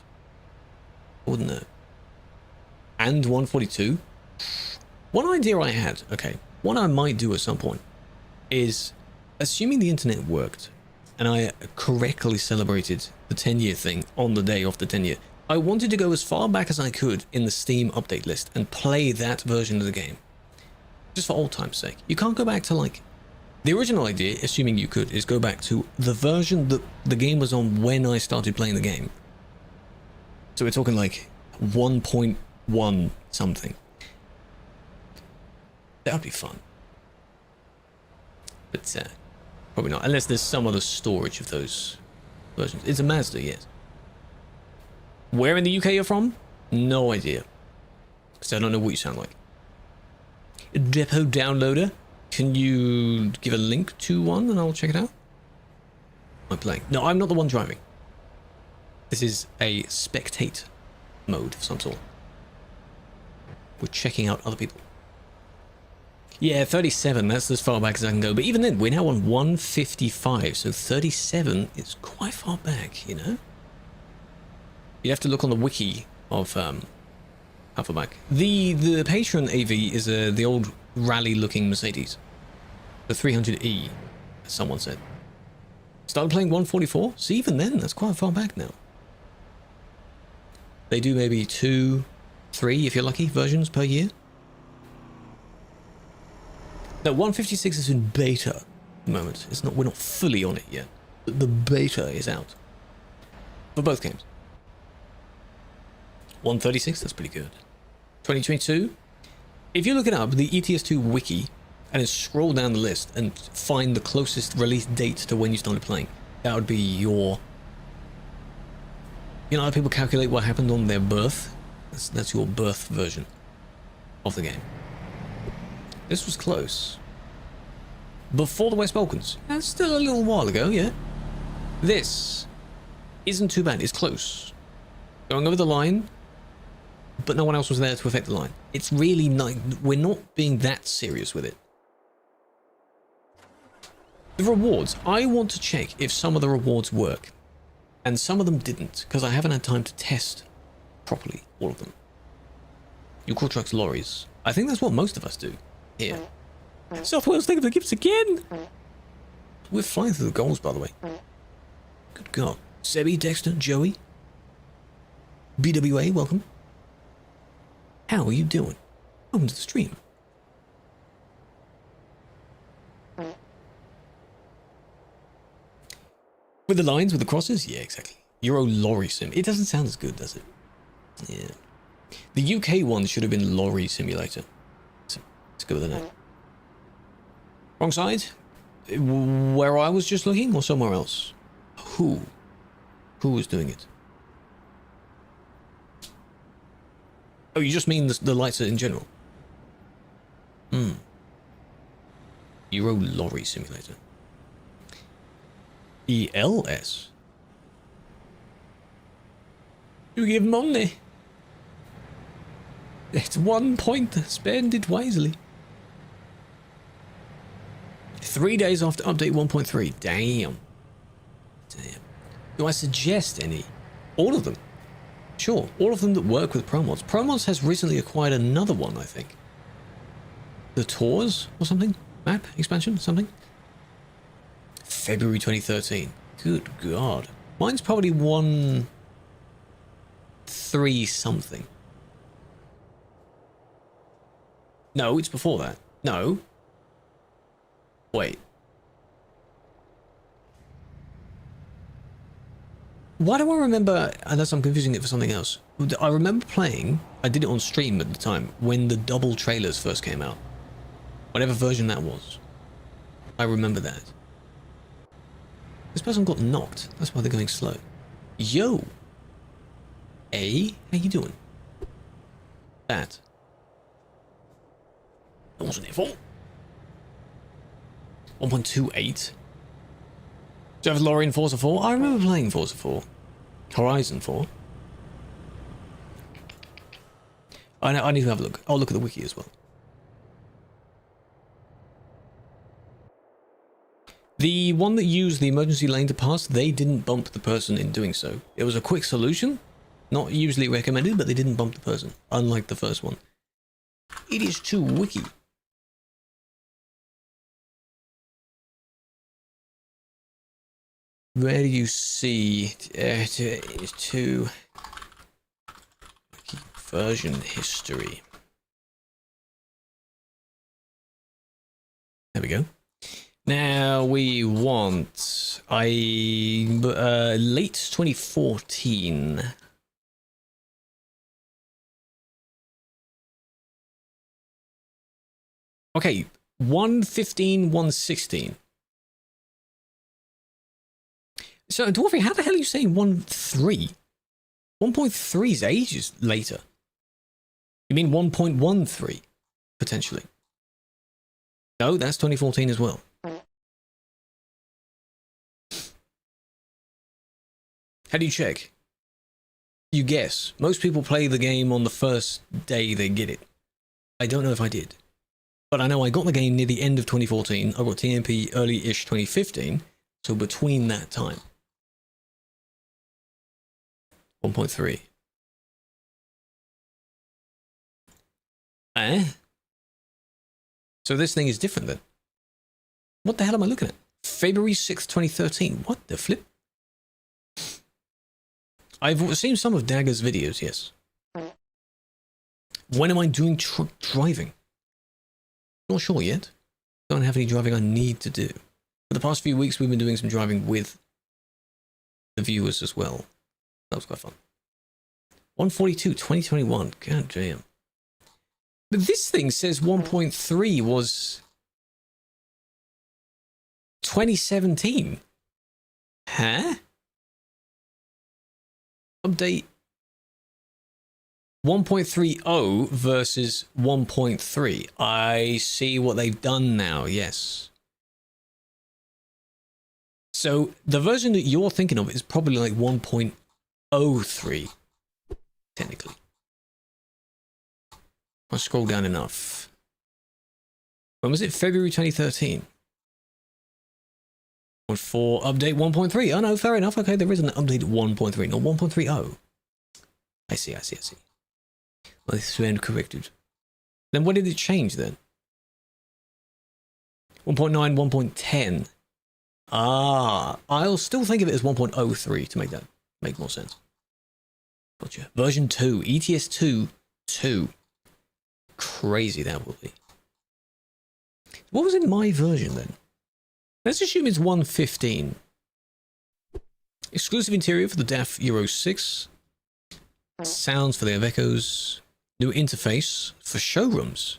I wouldn't know. And 142. One idea I had, okay, what I might do at some point is, assuming the internet worked and I correctly celebrated the 10-year thing on the day of the 10-year, I wanted to go as far back as I could in the Steam update list and play that version of the game Just for old time's sake. You can't go back to like... The original idea, assuming you could, is go back to the version that the game was on when I started playing the game. So we're talking like 1.1 something. That would be fun. But probably not, unless there's some other storage of those versions. It's a Mazda, yes. Where in the UK you're from? No idea. Because I don't know what you sound like. A depot downloader? Can you give a link to one and I'll check it out? I'm playing. No, I'm not the one driving. This is a spectate mode of some sort. We're checking out other people. Yeah, 37, that's as far back as I can go. But even then, we're now on 155, so 37 is quite far back, you know? You have to look on the wiki of how far back. The Patron AV is the old rally-looking Mercedes. The 300E, as someone said. Started playing 144? See, even then, that's quite far back now. They do maybe 2, 3, if you're lucky, versions per year. No, 156 is in beta at the moment. It's not. We're not fully on it yet. But the beta is out. For both games. 136, that's pretty good. 2022. If you look it up, the ETS2 wiki, and then scroll down the list and find the closest release date to when you started playing, that would be your... You know how people calculate what happened on their birth? That's your birth version of the game. This was close. Before the West Balkans. That's still a little while ago, yeah. This isn't too bad. It's close. Going over the line, but no one else was there to affect the line. It's really nice. We're not being that serious with it. The rewards. I want to check if some of the rewards work. And some of them didn't, because I haven't had time to test properly all of them. You call trucks lorries. I think that's what most of us do here. Software's thinking of the gifts again! We're flying through the goals, by the way. Good God. Sebby, Dexter, Joey. BWA, welcome. How are you doing? Welcome to the stream. With the lines, with the crosses? Yeah, exactly. Euro Lorry Sim. It doesn't sound as good, does it? Yeah. The UK one should have been Lorry Simulator. So, let's go with the name. Wrong side? Where I was just looking, or somewhere else? Who? Who was doing it? Oh, you just mean the lights in general? Euro Lorry Simulator. ELS. You give money. It's 1 point. Spend it wisely. 3 days after update 1.3. Damn. Damn. Do I suggest any? All of them. Sure. All of them that work with ProMods. ProMods has recently acquired another one, I think. The Tours or something? Map expansion? Something? February 2013. Good God. Mine's probably 1.3 something. No, it's before that. No. Wait. Why do I remember, unless I'm confusing it for something else, I remember playing, I did it on stream at the time, when the double trailers first came out. Whatever version that was. I remember that. This person got knocked. That's why they're going slow. Yo! Hey, how you doing? That. That wasn't their fault. 1.28. Do you have Lorry in Forza 4? I remember playing Forza 4. Horizon 4. I need to have a look. I'll look at the wiki as well. The one that used the emergency lane to pass, they didn't bump the person in doing so. It was a quick solution. Not usually recommended, but they didn't bump the person. Unlike the first one. It is too wiki. Where do you see to version history? There we go. Now we want late 2014. Okay, 115, 116. So, Dwarfi, how the hell are you saying 1.3? 1.3 is ages later. You mean 1.13, potentially? No, that's 2014 as well. How do you check? You guess. Most people play the game on the first day they get it. I don't know if I did. But I know I got the game near the end of 2014. I got TMP early-ish 2015. So between that time. 1.3. So this thing is different then. What the hell am I looking at? February 6th, 2013. What the flip? I've seen some of Dagger's videos, yes. When am I doing truck driving? Not sure yet. Don't have any driving I need to do. For the past few weeks, we've been doing some driving with the viewers as well. That was quite fun. 142, 2021. God damn. But this thing says 1.3 was 2017. Huh? Update 1.30 versus 1.3. I see what they've done now, yes. So the version that you're thinking of is probably like 1.03, technically. I'll scroll down enough. When was it? February 2013. 1.4, update 1.3. Oh no, fair enough. Okay, there is an update 1.3, not 1.30. I see. Well, this is been corrected. Then what did it change then? 1.9, 1.10. Ah, I'll still think of it as 1.03 to make more sense. Gotcha. Version 2, ETS 2. Crazy that will be. What was in my version then? Let's assume it's 115. Exclusive interior for the DAF Euro 6. Sounds for the Avecos. New interface for showrooms.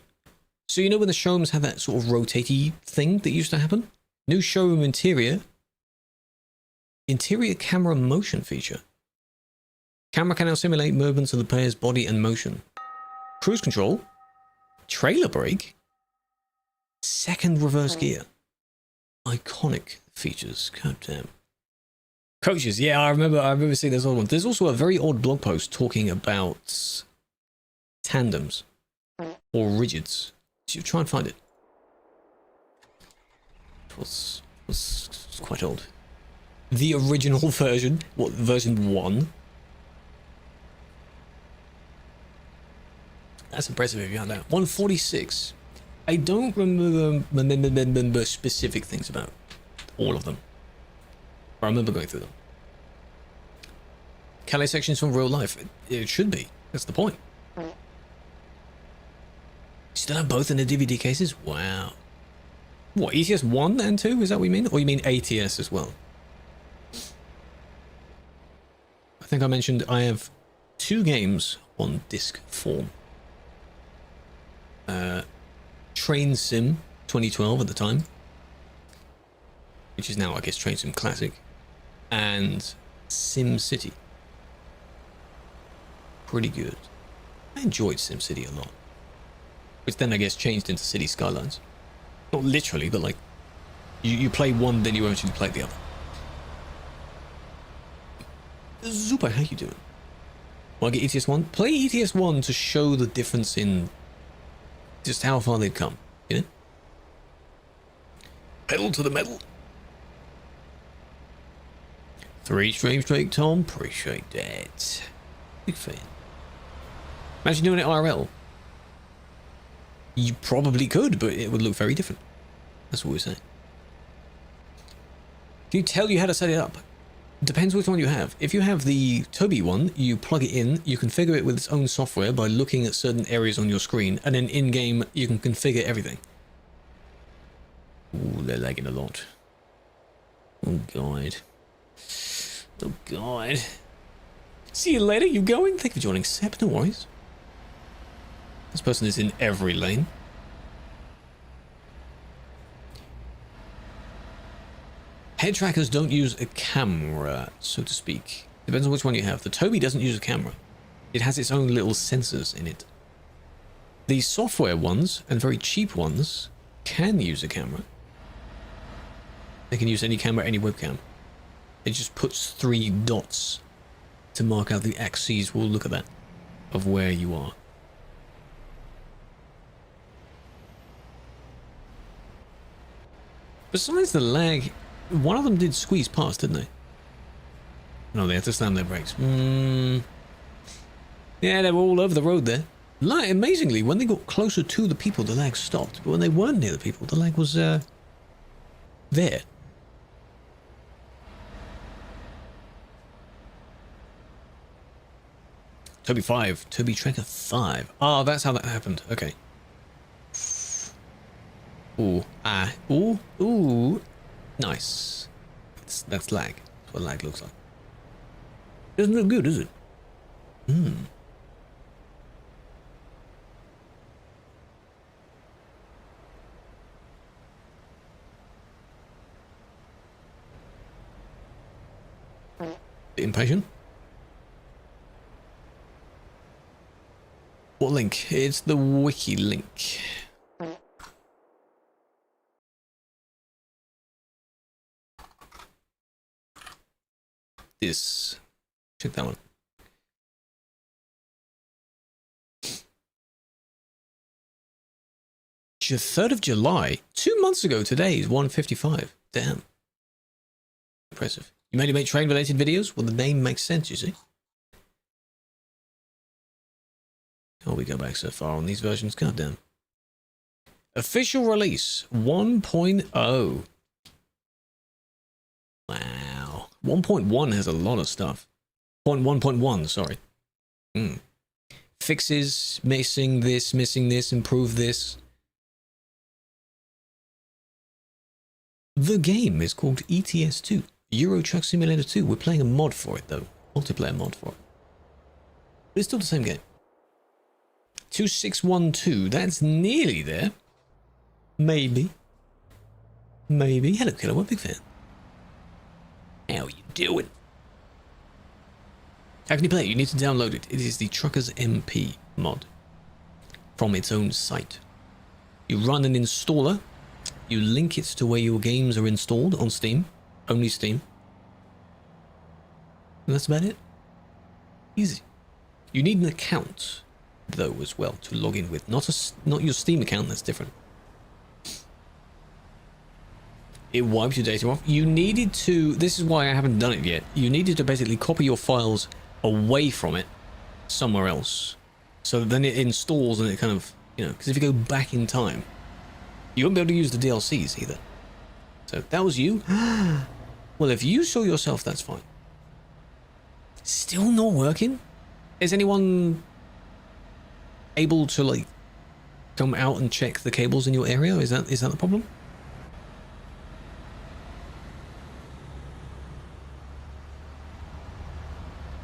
So you know when the showrooms have that sort of rotatey thing that used to happen? New showroom interior. Interior camera motion feature. Camera can now simulate movements of the player's body and motion. Cruise control. Trailer brake. Second reverse gear. Iconic features. God damn. Coaches, yeah, I remember seeing this old one. There's also a very odd blog post talking about tandems or rigids. So you try and find it. It was quite old. The original version, what, version 1? That's impressive if you had that. 146. I don't remember specific things about all of them. I remember going through them. Calais sections from real life. It should be. That's the point. Still have both in the DVD cases? Wow. What, ETS 1 and 2? Is that what you mean? Or you mean ATS as well? I think I mentioned I have 2 games on disc form. Train Sim 2012 at the time. Which is now, I guess, Train Sim Classic. And Sim City. Pretty good. I enjoyed Sim City a lot. Which then I guess changed into City Skylines. Not literally, but like you play one, then you eventually play the other. Zupa, how you doing? Want to get ETS 1? Play ETS 1 to show the difference in just how far they've come, you know? Pedal to the metal. 3 streams straight, Tom. Appreciate that. Big fan. Imagine doing it IRL. You probably could, but it would look very different. That's what we're saying. Can you tell you how to set it up? Depends which one you have. If you have the Toby one, you plug it in, you configure it with its own software by looking at certain areas on your screen, and then in-game you can configure everything. Ooh, they're lagging a lot. Oh, God. Oh, God. See you later, you going? Thank you for joining, Seb. No worries. This person is in every lane. Head trackers don't use a camera, so to speak. Depends on which one you have. The Toby doesn't use a camera. It has its own little sensors in it. The software ones, and very cheap ones, can use a camera. They can use any camera, any webcam. It just puts 3 dots to mark out the axes, we'll look at that, of where you are. Besides the lag, one of them did squeeze past, didn't they? No, they had to slam their brakes. Yeah, they were all over the road there. Amazingly, when they got closer to the people, the lag stopped. But when they weren't near the people, the lag was there. Toby 5, Toby Trekker 5. Oh, that's how that happened. Okay. Ooh, ooh. Nice. That's lag. That's what lag looks like. Doesn't look good, is it? Impatient? What link? It's the wiki link. This. Check that one. The 3rd of July. 2 months ago today is 1:55. Damn. Impressive. You mainly make train related videos? Well, the name makes sense, you see. Oh, we go back so far on these versions. Goddamn. Official release 1.0. Wow. 1.1 has a lot of stuff. 1.1, sorry. Fixes, missing this, improve this. The game is called ETS2, Euro Truck Simulator 2. We're playing a mod for it, though. Multiplayer mod for it. But it's still the same game. 2612, that's nearly there. Maybe. Hello, Killua, big fan. How you doing? How can you play it? You need to download it. It is the TruckersMP mod from its own site. You run an installer. You link it to where your games are installed on Steam. Only Steam. And that's about it. Easy. You need an account, though, as well, to log in with. Not your Steam account, that's different. It wipes your data off. You needed to, this is why I haven't done it yet, you needed to basically copy your files away from it somewhere else. So that then it installs and it kind of, you know, because if you go back in time, you won't be able to use the DLCs either. So that was you. Well, if you saw yourself, that's fine. Still not working? Is anyone able to, like, come out and check the cables in your area? Is that the problem?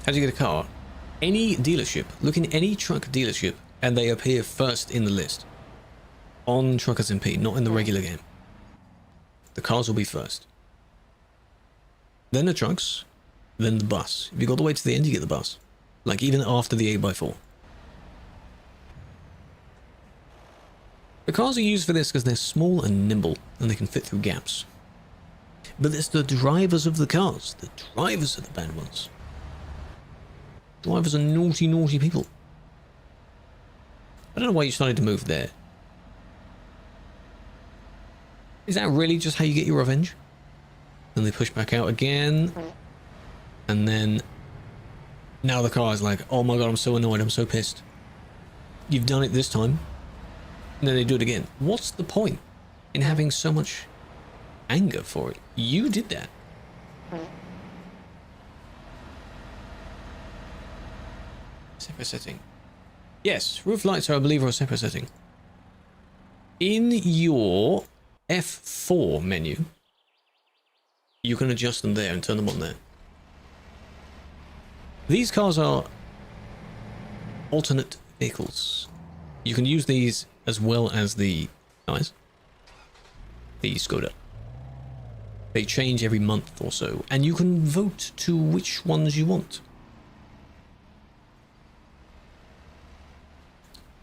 How do you get a car? Any dealership. Look in any truck dealership and they appear first in the list. On TruckersMP, not in the regular game. The cars will be first. Then the trucks. Then the bus. If you go all the way to the end, you get the bus. Like even after the 8x4. The cars are used for this because they're small and nimble and they can fit through gaps. But it's the drivers of the cars. The drivers are the bad ones. Drivers are naughty, naughty people. I don't know why you started to move there. Is that really just how you get your revenge? Then they push back out again. And then... now the car is like, oh my god, I'm so annoyed, I'm so pissed. You've done it this time. And then they do it again. What's the point in having so much anger for it? You did that. Separate setting. Yes, roof lights are, I believe, are a separate setting. In your F4 menu. You can adjust them there and turn them on there. These cars are alternate vehicles. You can use these as well as the guys. The Skoda. They change every month or so, and you can vote to which ones you want.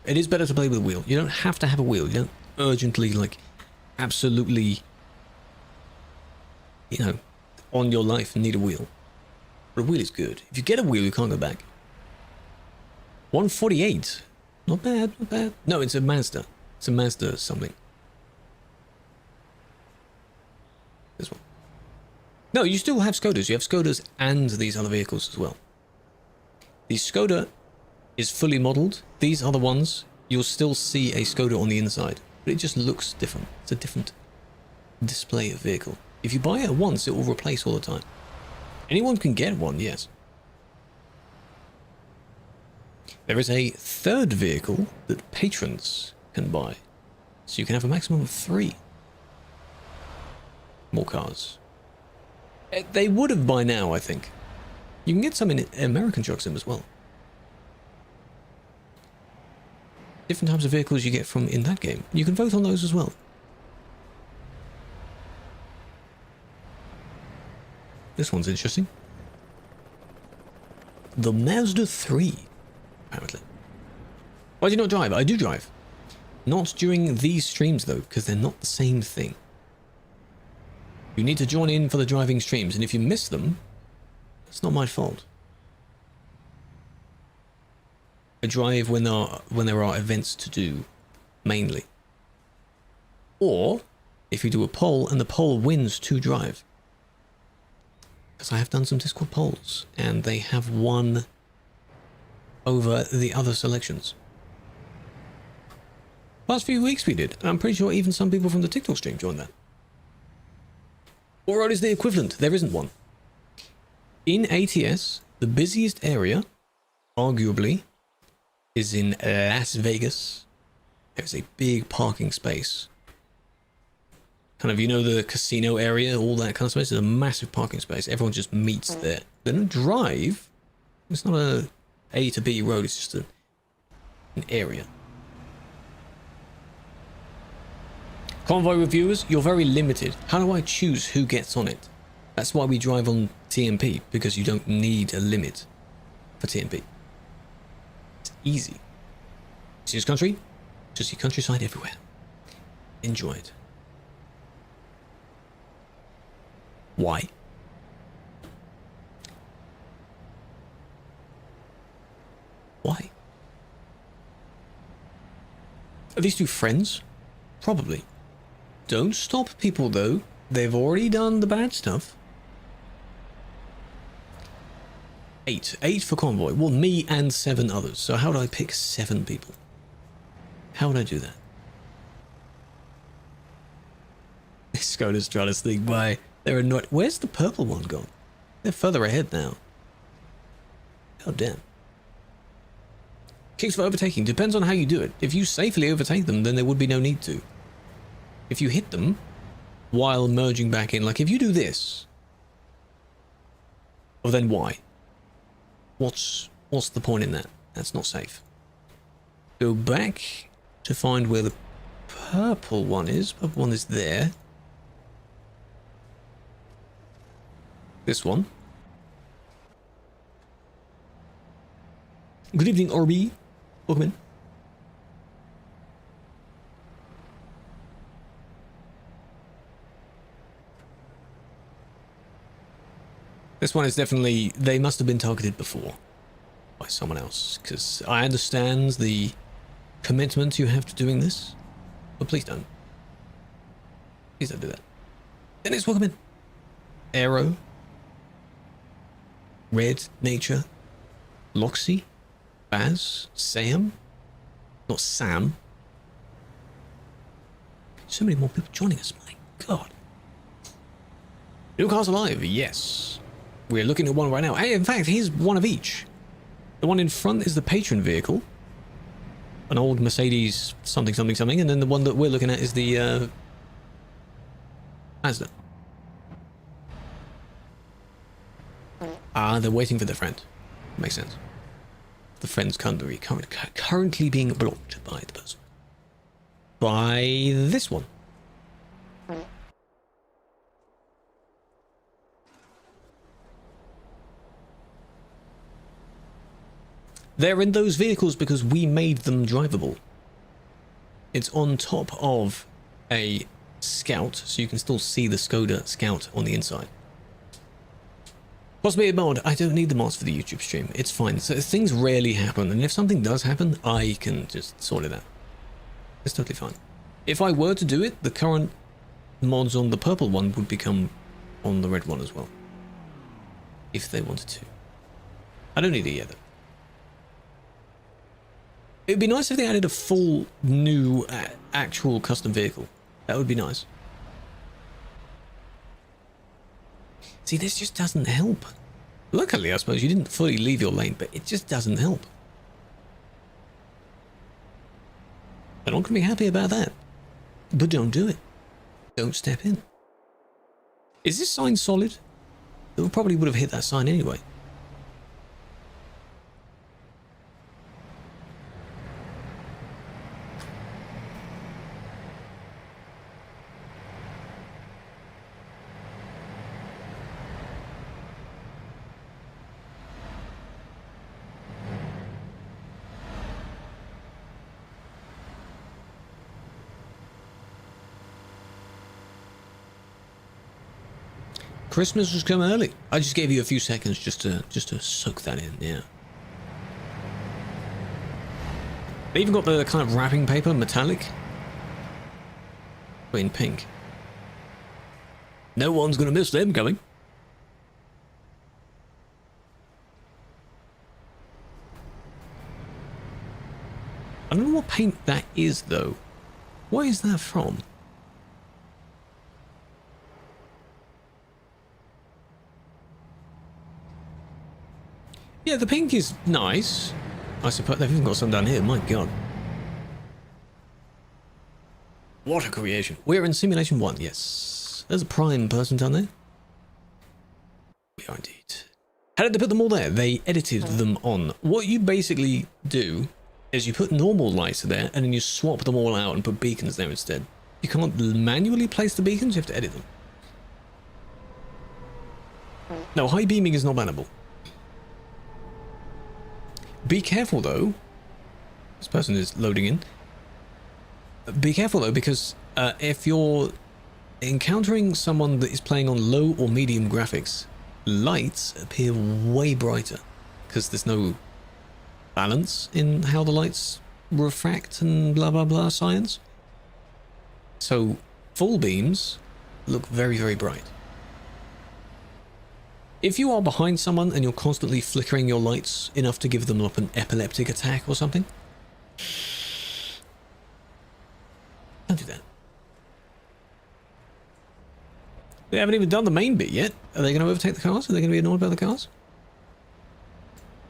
It is better to play with a wheel. You don't have to have a wheel. You don't urgently, like, absolutely, you know, on your life and need a wheel. But a wheel is good. If you get a wheel, you can't go back. 148. Not bad, not bad. No, it's a Mazda. It's a Mazda something. This one. No, you still have Skodas. You have Skodas and these other vehicles as well. The Skoda is fully modelled. These other ones, you'll still see a Skoda on the inside, but it just looks different. It's a different display of vehicle. If you buy it once, it will replace all the time. Anyone can get one, yes. There is a third vehicle that patrons can buy, so you can have a maximum of 3 more cars. They would have by now, I think. You can get some in American Truck Sim as well. Different types of vehicles you get from in that game. You can vote on those as well. This one's interesting. The Mazda 3, apparently. Why do you not drive? I do drive. Not during these streams though, because they're not the same thing. You need to join in for the driving streams, and if you miss them, it's not my fault. I drive when there are events to do, mainly. Or if you do a poll and the poll wins to drive. Because I have done some Discord polls, and they have won over the other selections. Last few weeks we did, and I'm pretty sure even some people from the TikTok stream joined that. What road is the equivalent? There isn't one. In ATS, the busiest area, arguably, is in Las Vegas. There's a big parking space. Kind of, you know, the casino area, all that kind of space. There's a massive parking space. Everyone just meets there. They don't drive. It's not a A to B road. It's just an area. Convoy reviewers, you're very limited. How do I choose who gets on it? That's why we drive on TMP, because you don't need a limit for TMP. It's easy. See this country? Just see countryside everywhere. Enjoy it. Why? Why? Are these two friends? Probably. Don't stop people though. They've already done the bad stuff. 8. 8 for convoy. Well, me and 7 others. So how would I pick 7 people? How would I do that? This Skoda's trying to sneak by. They're annoyed. Where's the purple one gone? They're further ahead now. Oh, damn. Kicks for overtaking. Depends on how you do it. If you safely overtake them, then there would be no need to. If you hit them while merging back in, like if you do this, well then why? What's the point in that? That's not safe. Go back to find where the purple one is. Purple one is there. This one. Good evening, RB. Welcome in. This one is definitely, they must have been targeted before by someone else, because I understand the commitment you have to doing this, but please don't. Please don't do that. Dennis, welcome in. Arrow. Red, Nature. Loxy. Baz. Sam. Not Sam. So many more people joining us, my god. New cars alive, yes. We're looking at one right now. Hey, in fact, here's one of each. The one in front is the patron vehicle. An old Mercedes something something something. And then the one that we're looking at is the Mazda. Ah, they're waiting for their friend. Makes sense. The friend's currently being blocked by the person. By this one. They're in those vehicles because we made them drivable. It's on top of a Scout, so you can still see the Skoda Scout on the inside. Possibly a mod. I don't need the mods for the YouTube stream. It's fine. So things rarely happen, and if something does happen, I can just sort it out. It's totally fine. If I were to do it, the current mods on the purple one would become on the red one as well. If they wanted to. I don't need it yet, though. It'd be nice if they added a full new actual custom vehicle. That would be nice. See, this just doesn't help. Luckily, I suppose you didn't fully leave your lane, but it just doesn't help. I'm not going to be happy about that. But don't do it. Don't step in. Is this sign solid? It probably would have hit that sign anyway. Christmas has come early. I just gave you a few seconds just to soak that in, yeah. They even got the kind of wrapping paper, metallic. In pink. No one's gonna miss them coming. I don't know what paint that is though. What is that from? Yeah, the pink is nice. I suppose they've even got some down here. My God. What a creation. We're in Simulation 1, yes. There's a Prime person down there. We are indeed. How did they put them all there? They edited them on. What you basically do is you put normal lights there and then you swap them all out and put beacons there instead. You can't manually place the beacons, you have to edit them. No, high beaming is not bannable. Be careful though. This person is loading in. Be careful though, because if you're encountering someone that is playing on low or medium graphics, lights appear way brighter because there's no balance in how the lights refract and blah blah blah science. So full beams look very, very bright. If you are behind someone and you're constantly flickering your lights enough to give them up an epileptic attack or something, don't do that. They haven't even done the main bit yet. Are they going to overtake the cars? Are they going to be annoyed about the cars?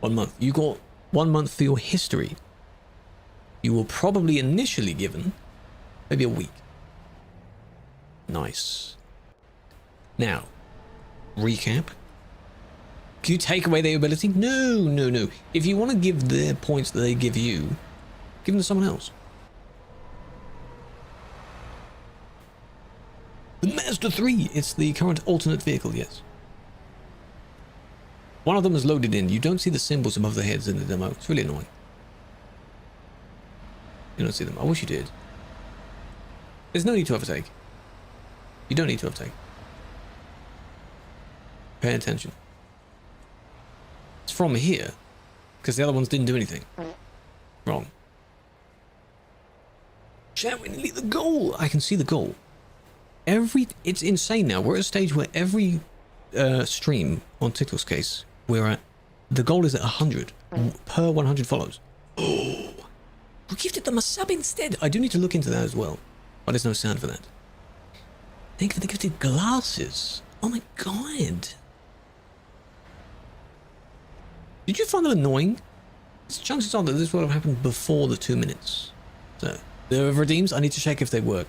1 month. You got 1 month for your history. You were probably initially given maybe a week. Nice. Now, recap. Can you take away their ability? No, no, no. If you want to give their points that they give you, give them to someone else. The Mazda 3. It's the current alternate vehicle, yes. One of them is loaded in. You don't see the symbols above their heads in the demo. It's really annoying. You don't see them. I wish you did. There's no need to overtake. You don't need to overtake. Pay attention. It's from here, because the other ones didn't do anything. Wrong. Chat, we nearly the goal. I can see the goal. It's insane now. We're at a stage where every stream on TikTok's case, we're at, the goal is at 100 per 100 follows. Oh, we gifted them a sub instead. I do need to look into that as well, but there's no sound for that. Thank you for the gifted glasses. Oh my God. Did you find them annoying? Chances are that this would have happened before the 2 minutes. So, the redeems, I need to check if they work.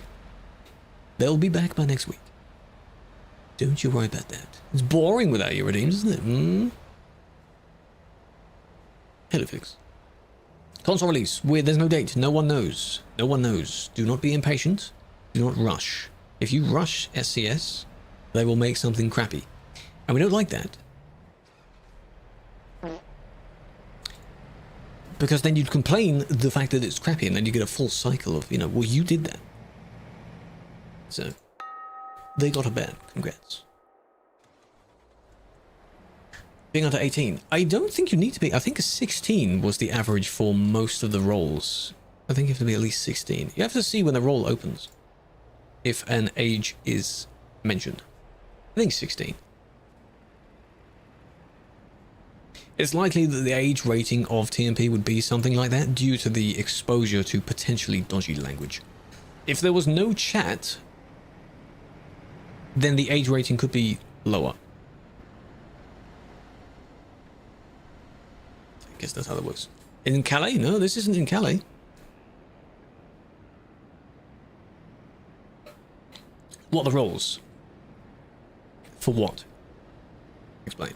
They'll be back by next week. Don't you worry about that. It's boring without your redeems, isn't it? Hmm? Hello, Fix. Console release. Weird, there's no date. No one knows. No one knows. Do not be impatient. Do not rush. If you rush SCS, they will make something crappy. And we don't like that. Because then you'd complain the fact that it's crappy, and then you get a full cycle of, you know, well, you did that. So, they got a ban. Congrats. Being under 18. I don't think you need to be. I think a 16 was the average for most of the roles. I think you have to be at least 16. You have to see when the role opens, if an age is mentioned. I think 16. It's likely that the age rating of TMP would be something like that due to the exposure to potentially dodgy language. If there was no chat, then the age rating could be lower. I guess that's how that works. In Calais? No, this isn't in Calais. What are the roles? For what? Explain.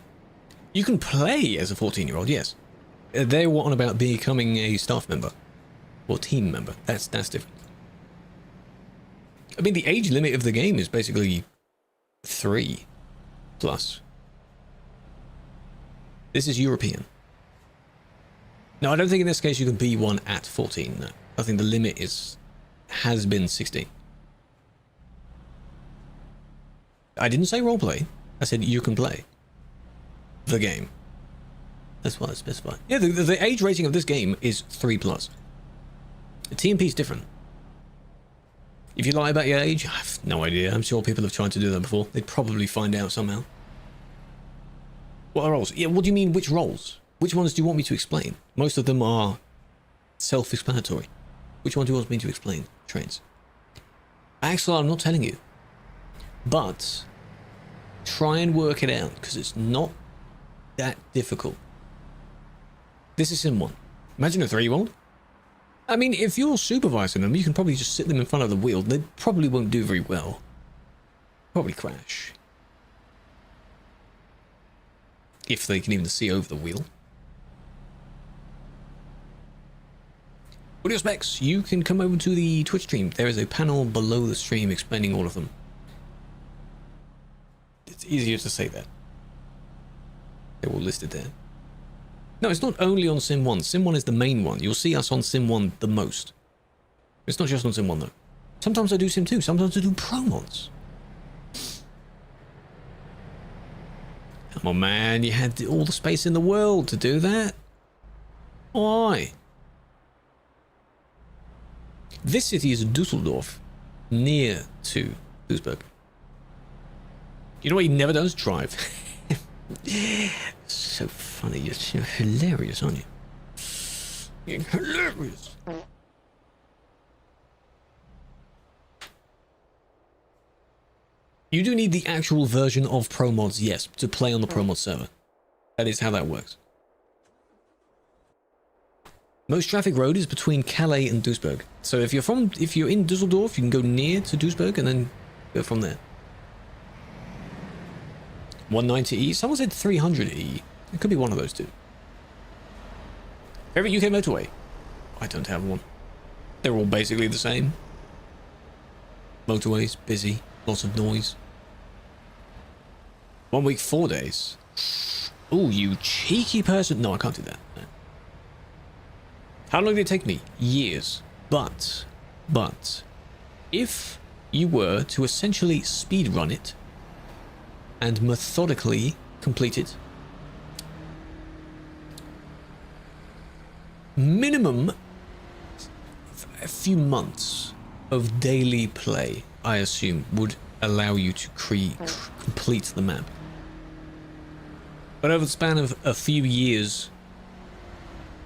You can play as a 14-year-old, yes. They're on about becoming a staff member or team member. That's different. I mean, the age limit of the game is basically 3 plus. This is European. No, I don't think in this case you can be one at 14. No, I think the limit has been 16. I didn't say roleplay. I said you can play the game. That's what I specified. Yeah, the age rating of this game is 3 plus. The TMP is different. If you lie about your age, I have no idea. I'm sure people have tried to do that before. They'd probably find out somehow. What are roles? Yeah, what do you mean, which roles? Which ones do you want me to explain? Most of them are self-explanatory. Which one do you want me to explain? Trains. Axel, I'm not telling you. But try and work it out, because it's not that difficult. This is Sim 1. Imagine a 3-year-old. I mean, if you're supervising them, you can probably just sit them in front of the wheel. They probably won't do very well. Probably crash. If they can even see over the wheel. Audio specs, you can come over to the Twitch stream. There is a panel below the stream explaining all of them. It's easier to say that. They're all listed there. No, it's not only on Sim 1. Sim 1 is the main one. You'll see us on Sim 1 the most. It's not just on Sim 1 though. Sometimes I do Sim 2. Sometimes I do Pro mods. Come on, man. You had all the space in the world to do that. Why? This city is Dusseldorf, near to Duisburg. You know what he never does? Drive. So funny. You're hilarious, aren't you? You're hilarious. You do need the actual version of Pro Mods, yes, to play on the Pro Mod server. That is how that works. Most traffic road is between Calais and Duisburg. So if you're in Dusseldorf, you can go near to Duisburg and then go from there. 190E. Someone said 300E. It could be one of those two. Favorite UK motorway? I don't have one. They're all basically the same. Motorways, busy, lots of noise. 1 week, 4 days. Oh, you cheeky person. No, I can't do that. No. How long did it take me? Years. But, if you were to essentially speedrun it and methodically complete it, minimum a few months of daily play, I assume, would allow you to complete the map. But over the span of a few years,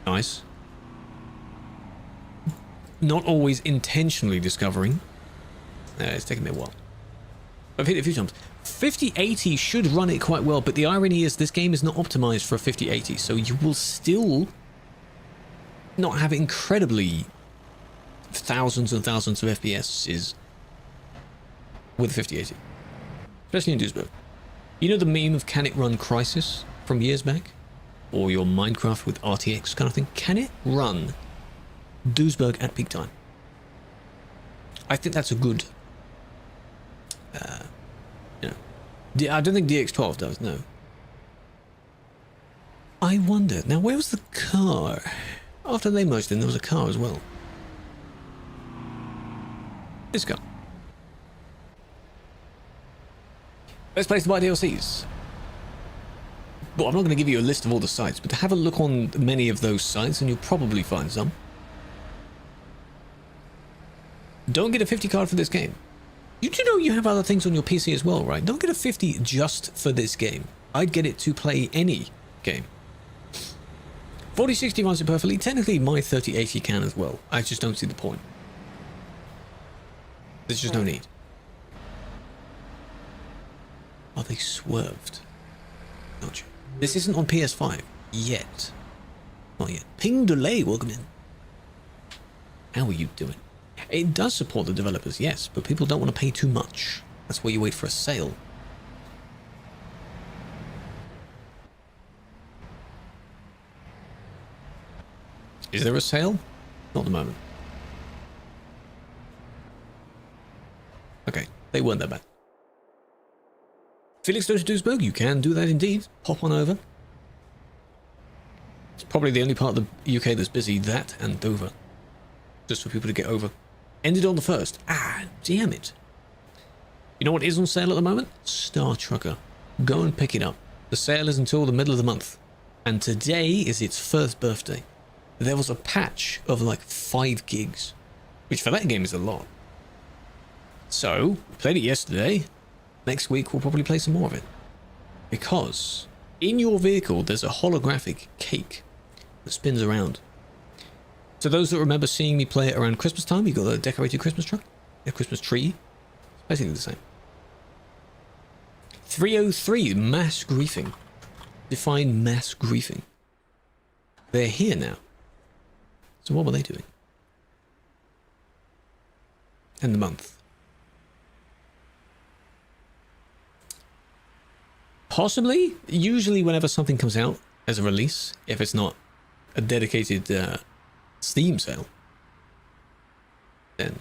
nice. Not always intentionally discovering. It's taken me a while. I've hit it a few times. 5080 should run it quite well, but the irony is this game is not optimized for a 5080, so you will still not have incredibly thousands and thousands of FPS with 5080. especially in Duisburg. You know the meme of can it run Crisis from years back? Or your Minecraft with RTX kind of thing? Can it run Duisburg at peak time? I think that's a good, you know, I don't think DX12 does, no. I wonder, now where was the car? After they merged in, there was a car as well. This car. Best place to buy DLCs. Well, I'm not going to give you a list of all the sites, but have a look on many of those sites and you'll probably find some. Don't get a 50 card for this game. You do know you have other things on your PC as well, right? Don't get a 50 just for this game. I'd get it to play any game. 4060 runs it perfectly. Technically, my 3080 can as well. I just don't see the point. There's just no need. Oh, they swerved. Gotcha. This isn't on PS5 yet. Not yet. Ping Delay, welcome in. How are you doing? It does support the developers, yes, but people don't want to pay too much. That's why you wait for a sale. Is there a sale? Not at the moment. Okay, they weren't that bad. Felix goes to Duisburg, you can do that indeed. Pop on over. It's probably the only part of the UK that's busy, that and Dover. Just for people to get over. Ended on the 1st. Ah, damn it. You know what is on sale at the moment? Star Trucker. Go and pick it up. The sale is until the middle of the month. And today is its 1st birthday. There was a patch of like 5 gigs, which for that game is a lot. So, we played it yesterday. Next week we'll probably play some more of it. Because in your vehicle there's a holographic cake that spins around. So those that remember seeing me play it around Christmas time, you got a decorated Christmas truck, a Christmas tree. It's basically the same. 303, mass griefing. Define mass griefing. They're here now. So what were they doing? And the month. Possibly. Usually whenever something comes out as a release, if it's not a dedicated Steam sale, then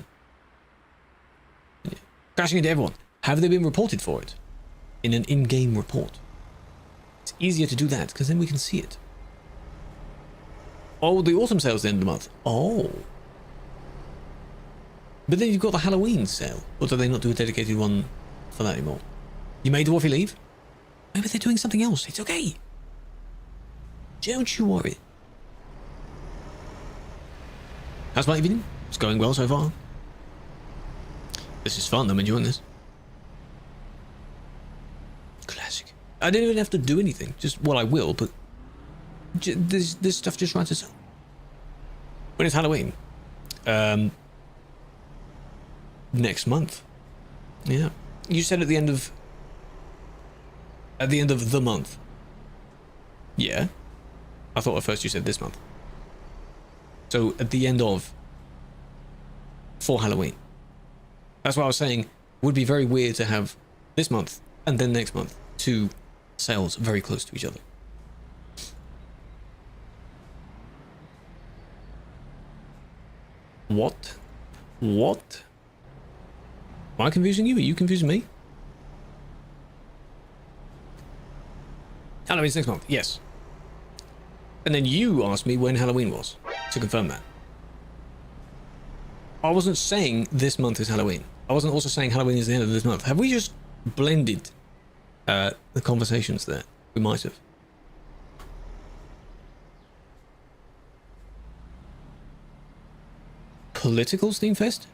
yeah. Crashing into everyone. Have they been reported for it? In an in-game report. It's easier to do that because then we can see it. Oh, the autumn sale's the end of the month. Oh. But then you've got the Halloween sale. Or do they not do a dedicated one for that anymore? You made Dwarfi leave? Maybe they're doing something else. It's okay. Don't you worry. How's my evening? It's going well so far. This is fun. I'm enjoying this. Classic. I didn't even have to do anything. Just, well, I will, but this stuff just writes itself. When is Halloween? Next month. Yeah. You said at the end of the month. Yeah. I thought at first you said this month. So at the end of for Halloween. That's what I was saying. Would be very weird to have this month and then next month 2 sales very close to each other. What? What? Am I confusing you? Are you confusing me? Halloween's next month, yes. And then you asked me when Halloween was, to confirm that. I wasn't saying this month is Halloween. I wasn't also saying Halloween is the end of this month. Have we just blended the conversations there? We might have. Political Steamfest?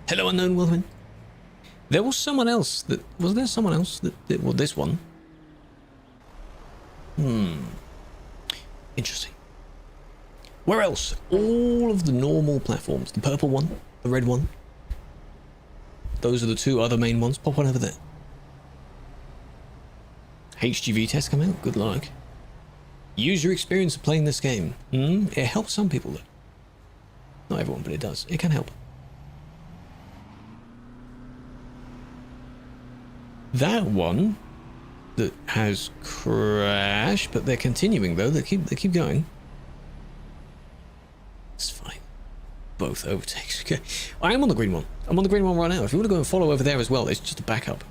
Hello, unknown Wilhelm. There was someone else that... Was there someone else that did... Well, this one. Interesting. Where else? All of the normal platforms. The purple one, the red one. Those are the 2 other main ones. Pop one over there. HGV test come out. Good luck. Use your experience of playing this game. It helps some people though. Not everyone, but it does. It can help. That one that has crashed, but they're continuing though. They keep going. It's fine. Both overtakes. Okay. I am on the green one. I'm on the green one right now. If you want to go and follow over there as well, it's just a backup.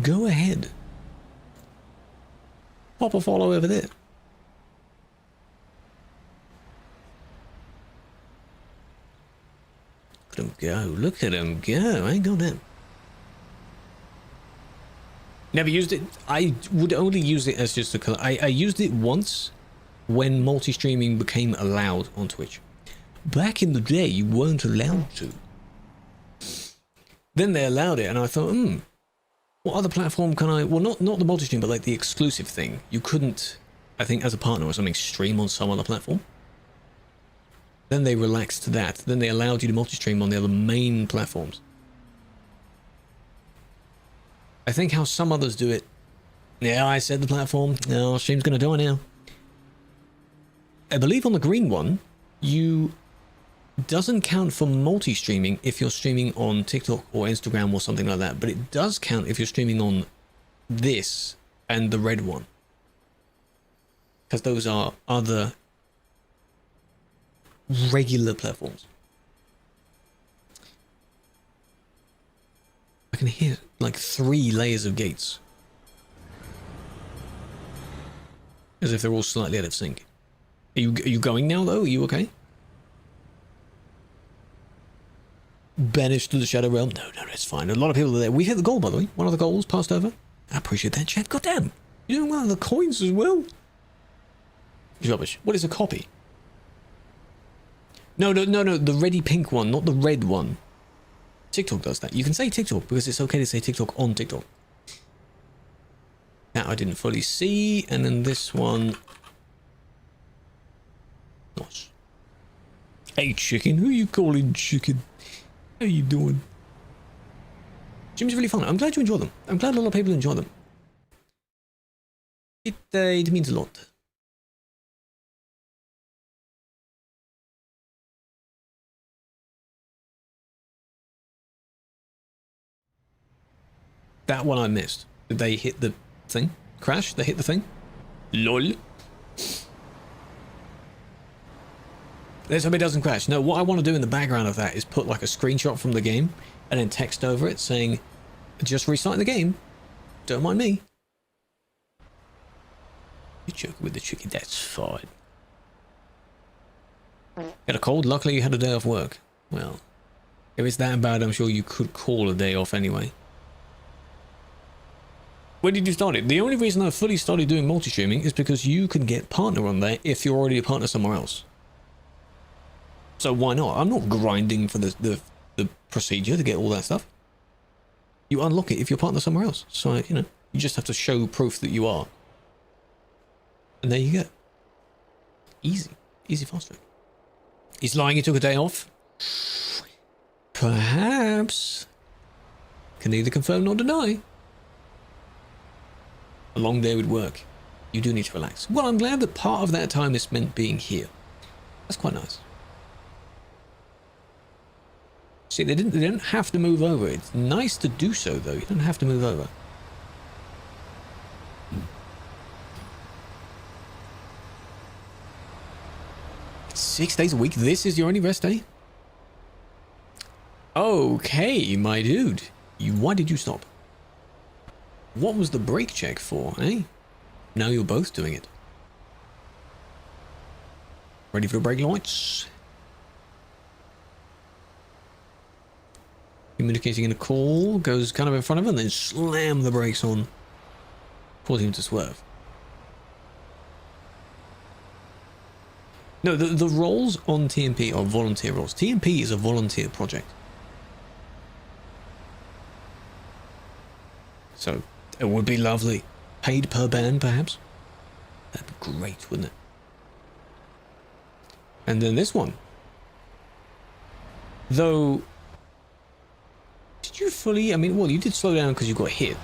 Go ahead. Pop a follow over there. Look at him go. Look at him go. I ain't got him. Never used it. I would only use it as just a color. I used it once when multi-streaming became allowed on Twitch. Back in the day, you weren't allowed to. Then they allowed it, and I thought, what other platform can I... Well, not the multi-stream, but like the exclusive thing. You couldn't, I think, as a partner or something, stream on some other platform. Then they relaxed that. Then they allowed you to multi-stream on the other main platforms. I think how some others do it... Yeah, I said the platform. No, stream's going to die now. I believe on the green one, you... doesn't count for multi-streaming if you're streaming on TikTok or Instagram or something like that, but it does count if you're streaming on this and the red one, because those are other regular platforms. I can hear like 3 layers of gates, as if they're all slightly out of sync. Are you going now though? Are you okay? Banished to the Shadow Realm? No, it's fine. A lot of people are there. We hit the goal, by the way. One of the goals passed over. I appreciate that, chat. God damn. You're doing well on the coins as well. Rubbish. What is a copy? No. The ready pink one, not the red one. TikTok does that. You can say TikTok because it's okay to say TikTok on TikTok. That I didn't fully see. And then this one. Nice. Hey, chicken. Who are you calling chicken? How you doing? Gyms are really fun. I'm glad you enjoy them. I'm glad a lot of people enjoy them. It means a lot. That one I missed. Did they hit the thing? Crash? They hit the thing? LOL. Let's hope it doesn't crash. No, what I want to do in the background of that is put like a screenshot from the game and then text over it saying, just restart the game. Don't mind me. You joking with the chicken, that's fine. Got a cold? Luckily you had a day off work. Well, if it's that bad, I'm sure you could call a day off anyway. When did you start it? The only reason I fully started doing multi-streaming is because you can get partner on there if you're already a partner somewhere else. So why not? I'm not grinding for the procedure to get all that stuff. You unlock it if you're partner somewhere else. So, you know, you just have to show proof that you are. And there you go. Easy. Easy fast track. He's lying he took a day off. Perhaps. Can neither confirm nor deny. A long day would work. You do need to relax. Well, I'm glad that part of that time is spent being here. That's quite nice. See, they didn't have to move over. It's nice to do so, though. You don't have to move over. It's 6 days a week. This is your only rest day? Okay, my dude. Why did you stop? What was the brake check for, eh? Now you're both doing it. Ready for the brake lights? Communicating in a call, goes kind of in front of him, and then slam the brakes on, causing him to swerve. No, the roles on TMP are volunteer roles. TMP is a volunteer project. So, it would be lovely. Paid per ban, perhaps? That'd be great, wouldn't it? And then this one. Though... Did you fully... I mean, well, you did slow down because you got hit.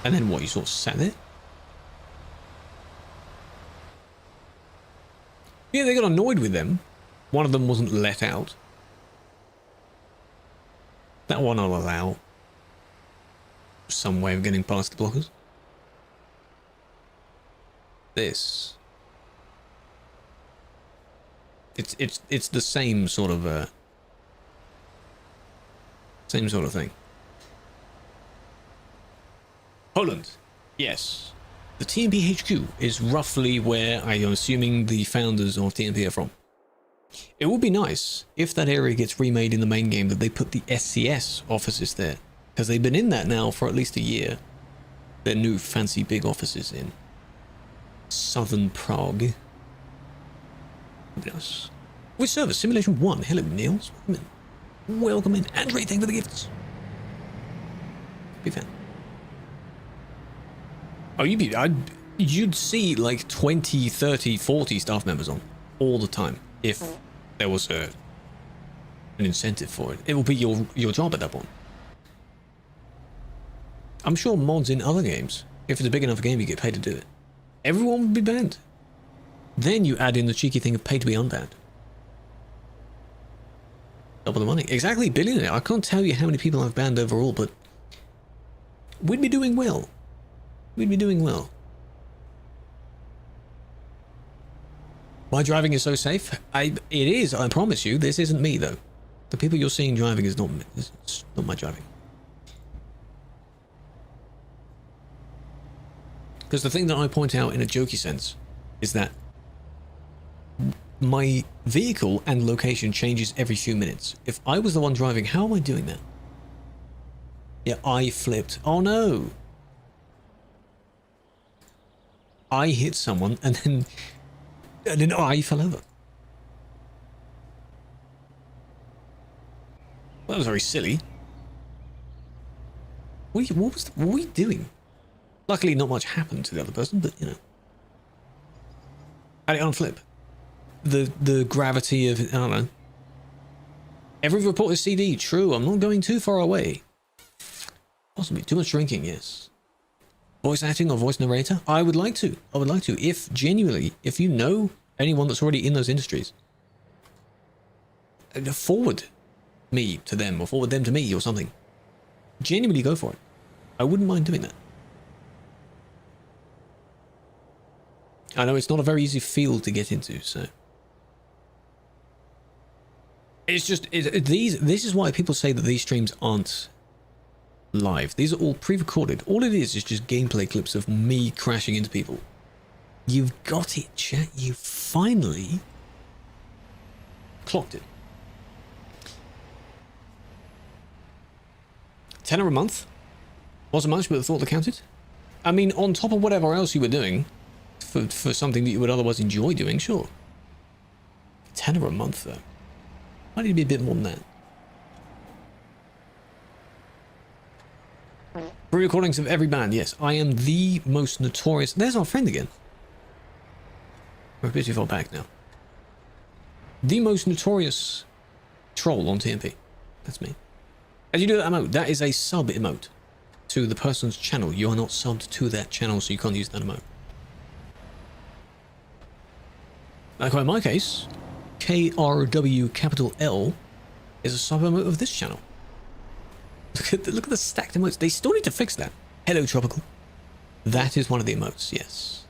And then what, you sort of sat there? Yeah, they got annoyed with them. One of them wasn't let out. That one I'll allow. some way of getting past the blockers. This. It's the same sort of thing. Poland. Yes. The TMP HQ is roughly where I am assuming the founders of TMP are from. It would be nice if that area gets remade in the main game that they put the SCS offices there, because they've been in that now for at least a year. Their new fancy big offices in southern Prague. Yes. With service simulation 1. Hello, Niels. Welcome in. Andre, thank you for the gifts. Big fan. Oh, you'd see like 20, 30, 40 staff members on all the time if there was an incentive for it. It will be your job at that point. I'm sure mods in other games, if it's a big enough game, you get paid to do it. Everyone would be banned. Then you add in the cheeky thing of pay to be unbanned. Double the money. Exactly, billionaire. I can't tell you how many people I've banned overall, but we'd be doing well. We'd be doing well. My driving is so safe. It is, I promise you. This isn't me, though. The people you're seeing driving is not my driving. Because the thing that I point out in a jokey sense is that my vehicle and location changes every few minutes. If I was the one driving, how am I doing that? Yeah, I flipped. Oh no! I hit someone and then I fell over. Well, that was very silly. What were we doing? Luckily, not much happened to the other person, but you know. How did it unflip? The gravity of it, I don't know. Every report is CD. True, I'm not going too far away. Possibly too much drinking, yes. Voice acting or voice narrator? I would like to. I would like to. If genuinely, if you know anyone that's already in those industries, forward me to them or forward them to me or something. Genuinely go for it. I wouldn't mind doing that. I know it's not a very easy field to get into, so it's just this is why people say that these streams aren't live. These are all pre-recorded. All it is just gameplay clips of me crashing into people. You've got it, chat. You finally clocked it. £10 a month wasn't much, but the thought that counted. I mean, on top of whatever else you were doing for something that you would otherwise enjoy doing, sure. £10 a month though. Might need to be a bit more than that. Pre-recordings of every band, yes. I am the most notorious. There's our friend again. We're a bit too far back now. The most notorious troll on TMP. That's me. As you do that emote, that is a sub emote to the person's channel. You are not subbed to that channel, so you can't use that emote. Like in my case, KRW capital L is a sub emote of this channel. Look at the stacked emotes. They still need to fix that. Hello, Tropical. That is one of the emotes, yes.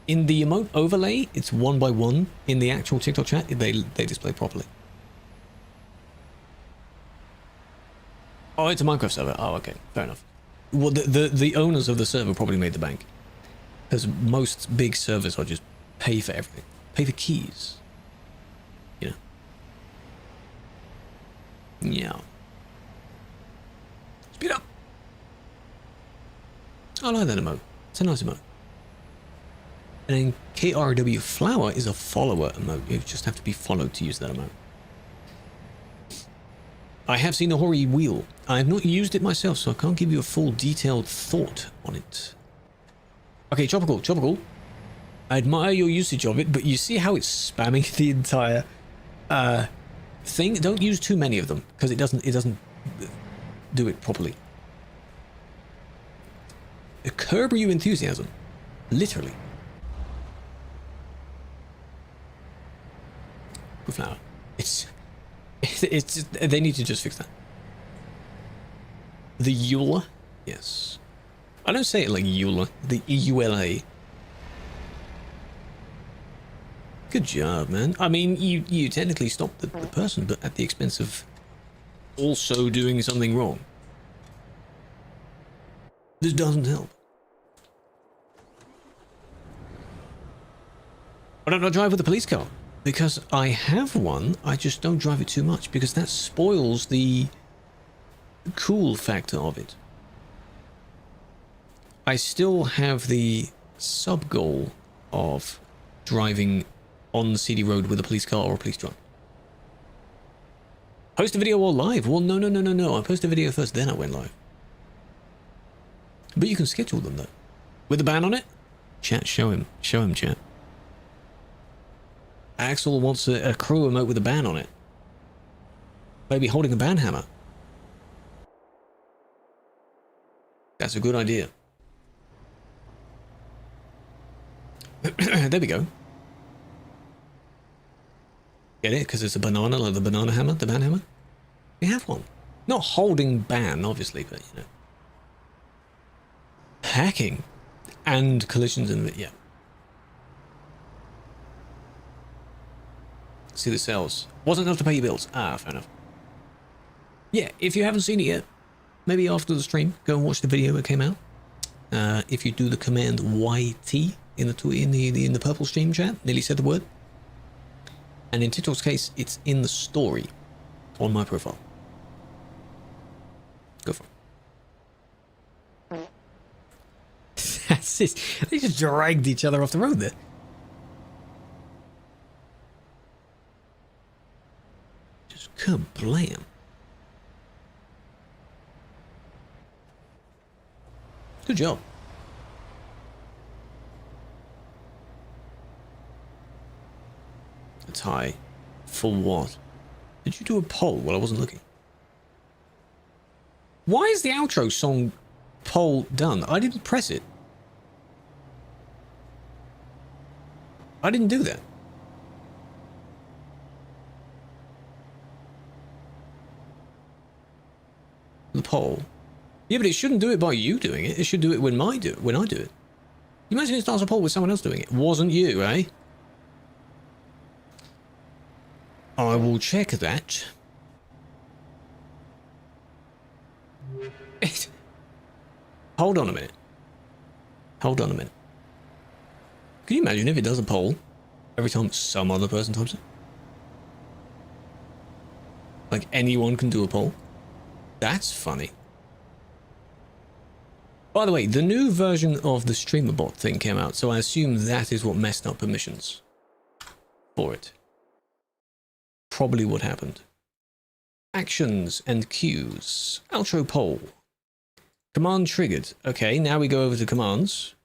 In the emote overlay, it's 1 by 1. In the actual TikTok chat, they display properly. Oh, it's a Minecraft server. Oh, okay. Fair enough. Well, the owners of the server probably made the bank. Because most big servers are just pay for everything. Pay for keys. You know. Yeah. Speed up. I like that emote. It's a nice emote. And then KRW Flower is a follower emote. You just have to be followed to use that emote. I have seen the hoary wheel. I have not used it myself, so I can't give you a full detailed thought on it. Okay, Tropical. I admire your usage of it, but you see how it's spamming the entire thing? Don't use too many of them, because it doesn't do it properly. Curb your enthusiasm. Literally. Flower. It's just, they need to just fix that. The Eula? Yes. I don't say it like Eula. The E-U-L-A. Good job, man. I mean, you technically stopped the person, but at the expense of also doing something wrong. This doesn't help. Why don't I drive with a police car? Because I have one, I just don't drive it too much, because that spoils the cool factor of it. I still have the sub-goal of driving on the city road with a police car or a police truck. Post a video or live? Well, no. I post a video first, then I went live. But you can schedule them, though. With a ban on it? Chat, show him. Show him, chat. Axel wants a Krew emote with a ban on it. Maybe holding a ban hammer. That's a good idea. There we go. Get it? Because it's a banana, like the banana hammer, the ban hammer. We have one. Not holding ban, obviously, but you know. Hacking and collisions in the, yeah. See the sales. Wasn't enough to pay your bills. Ah, fair enough. Yeah, if you haven't seen it yet, maybe after the stream, go and watch the video that came out. If you do the command YT in the purple stream chat, nearly said the word. And in TikTok's case, it's in the story on my profile. Go for it. That's it. They just dragged each other off the road there. Just kablam. Good job. It's high. For what? Did you do a poll? Well, I wasn't looking. Why is the outro song poll done? I didn't press it. I didn't do that. The poll. Yeah, but it shouldn't do it by you doing it. It should do it when I do it. You imagine it starts a poll with someone else doing it. Wasn't you, eh? I will check that. Hold on a minute. Hold on a minute. Can you imagine if it does a poll every time some other person types it? Like anyone can do a poll? That's funny. By the way, the new version of the streamer bot thing came out, so I assume that is what messed up permissions for it. Probably what happened. Actions and cues. Outro poll. Command triggered. Okay, now we go over to commands.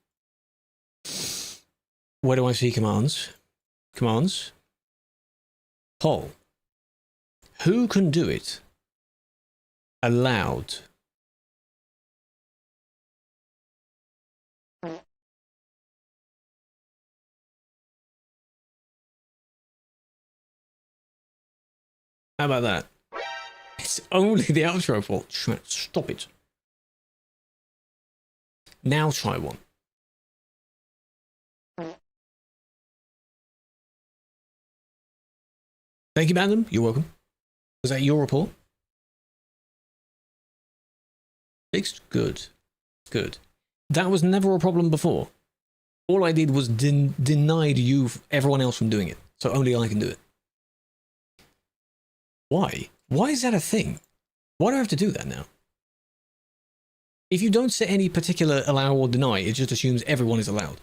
Where do I see commands? Commands. Poll. Who can do it? Allowed. How about that? It's only the outro fault. Stop it. Now try one. Thank you, Bandom. You're welcome. Was that your report? Fixed? Good. Good. That was never a problem before. All I did was denied you, everyone else from doing it. So only I can do it. Why? Why is that a thing? Why do I have to do that now? If you don't set any particular allow or deny, it just assumes everyone is allowed.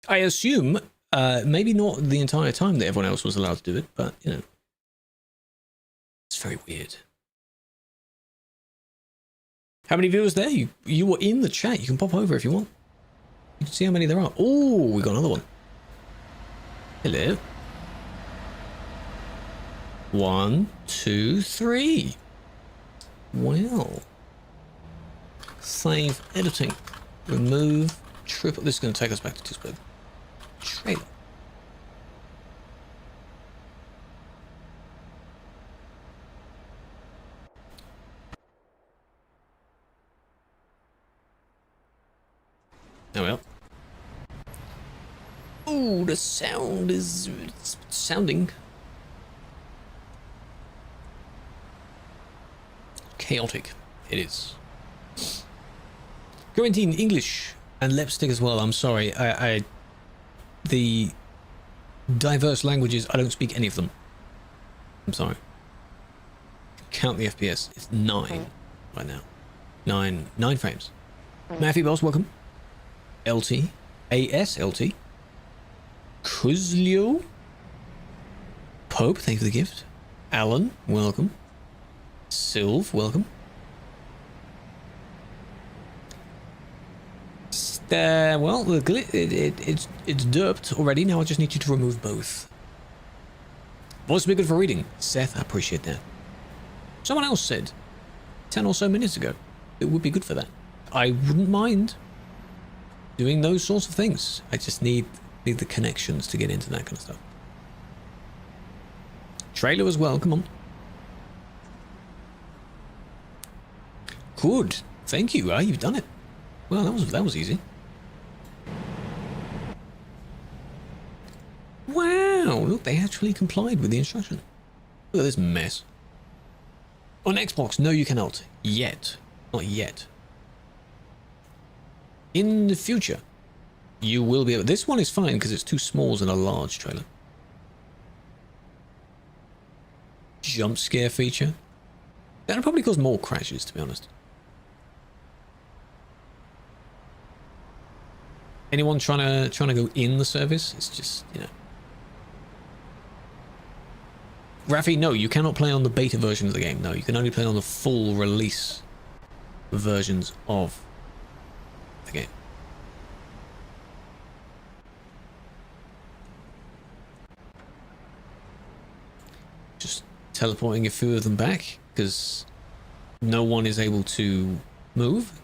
I assume, maybe not the entire time that everyone else was allowed to do it, but, you know. It's very weird. How many viewers there? You were in the chat. You can pop over if you want. You can see how many there are. Oh, we got another one. Hello. 1, 2, 3. Well. Save editing. Remove triple. This is going to take us back to Display. Trailer. Oh well. Ooh, the sound is sounding chaotic. It is. Quarantine English and Lepstick as well. I'm sorry. The diverse languages, I don't speak any of them. I'm sorry. Count the FPS. It's 9 right now. 9 frames. Matthew Boss, welcome. LT. ASLT. Kuzlio. Pope, thank you for the gift. Alan, welcome. Sylv, welcome. Well, it's derped already. Now I just need you to remove both. Voice will be good for reading. Seth, I appreciate that. Someone else said 10 or so minutes ago it would be good for that. I wouldn't mind doing those sorts of things. I just need the connections to get into that kind of stuff. Trailer as well, come on. Good. Thank you. You've done it. Well, that was easy. Wow, look, they actually complied with the instruction. Look at this mess. On Xbox, no you cannot. Yet. Not yet. In the future, you will be able... This one is fine because it's two smalls and a large trailer. Jump scare feature. That'll probably cause more crashes, to be honest. Anyone trying to go in the service? It's just, you know. Rafi, no, you cannot play on the beta version of the game. No, you can only play on the full release versions of the game. Just teleporting a few of them back because no one is able to move.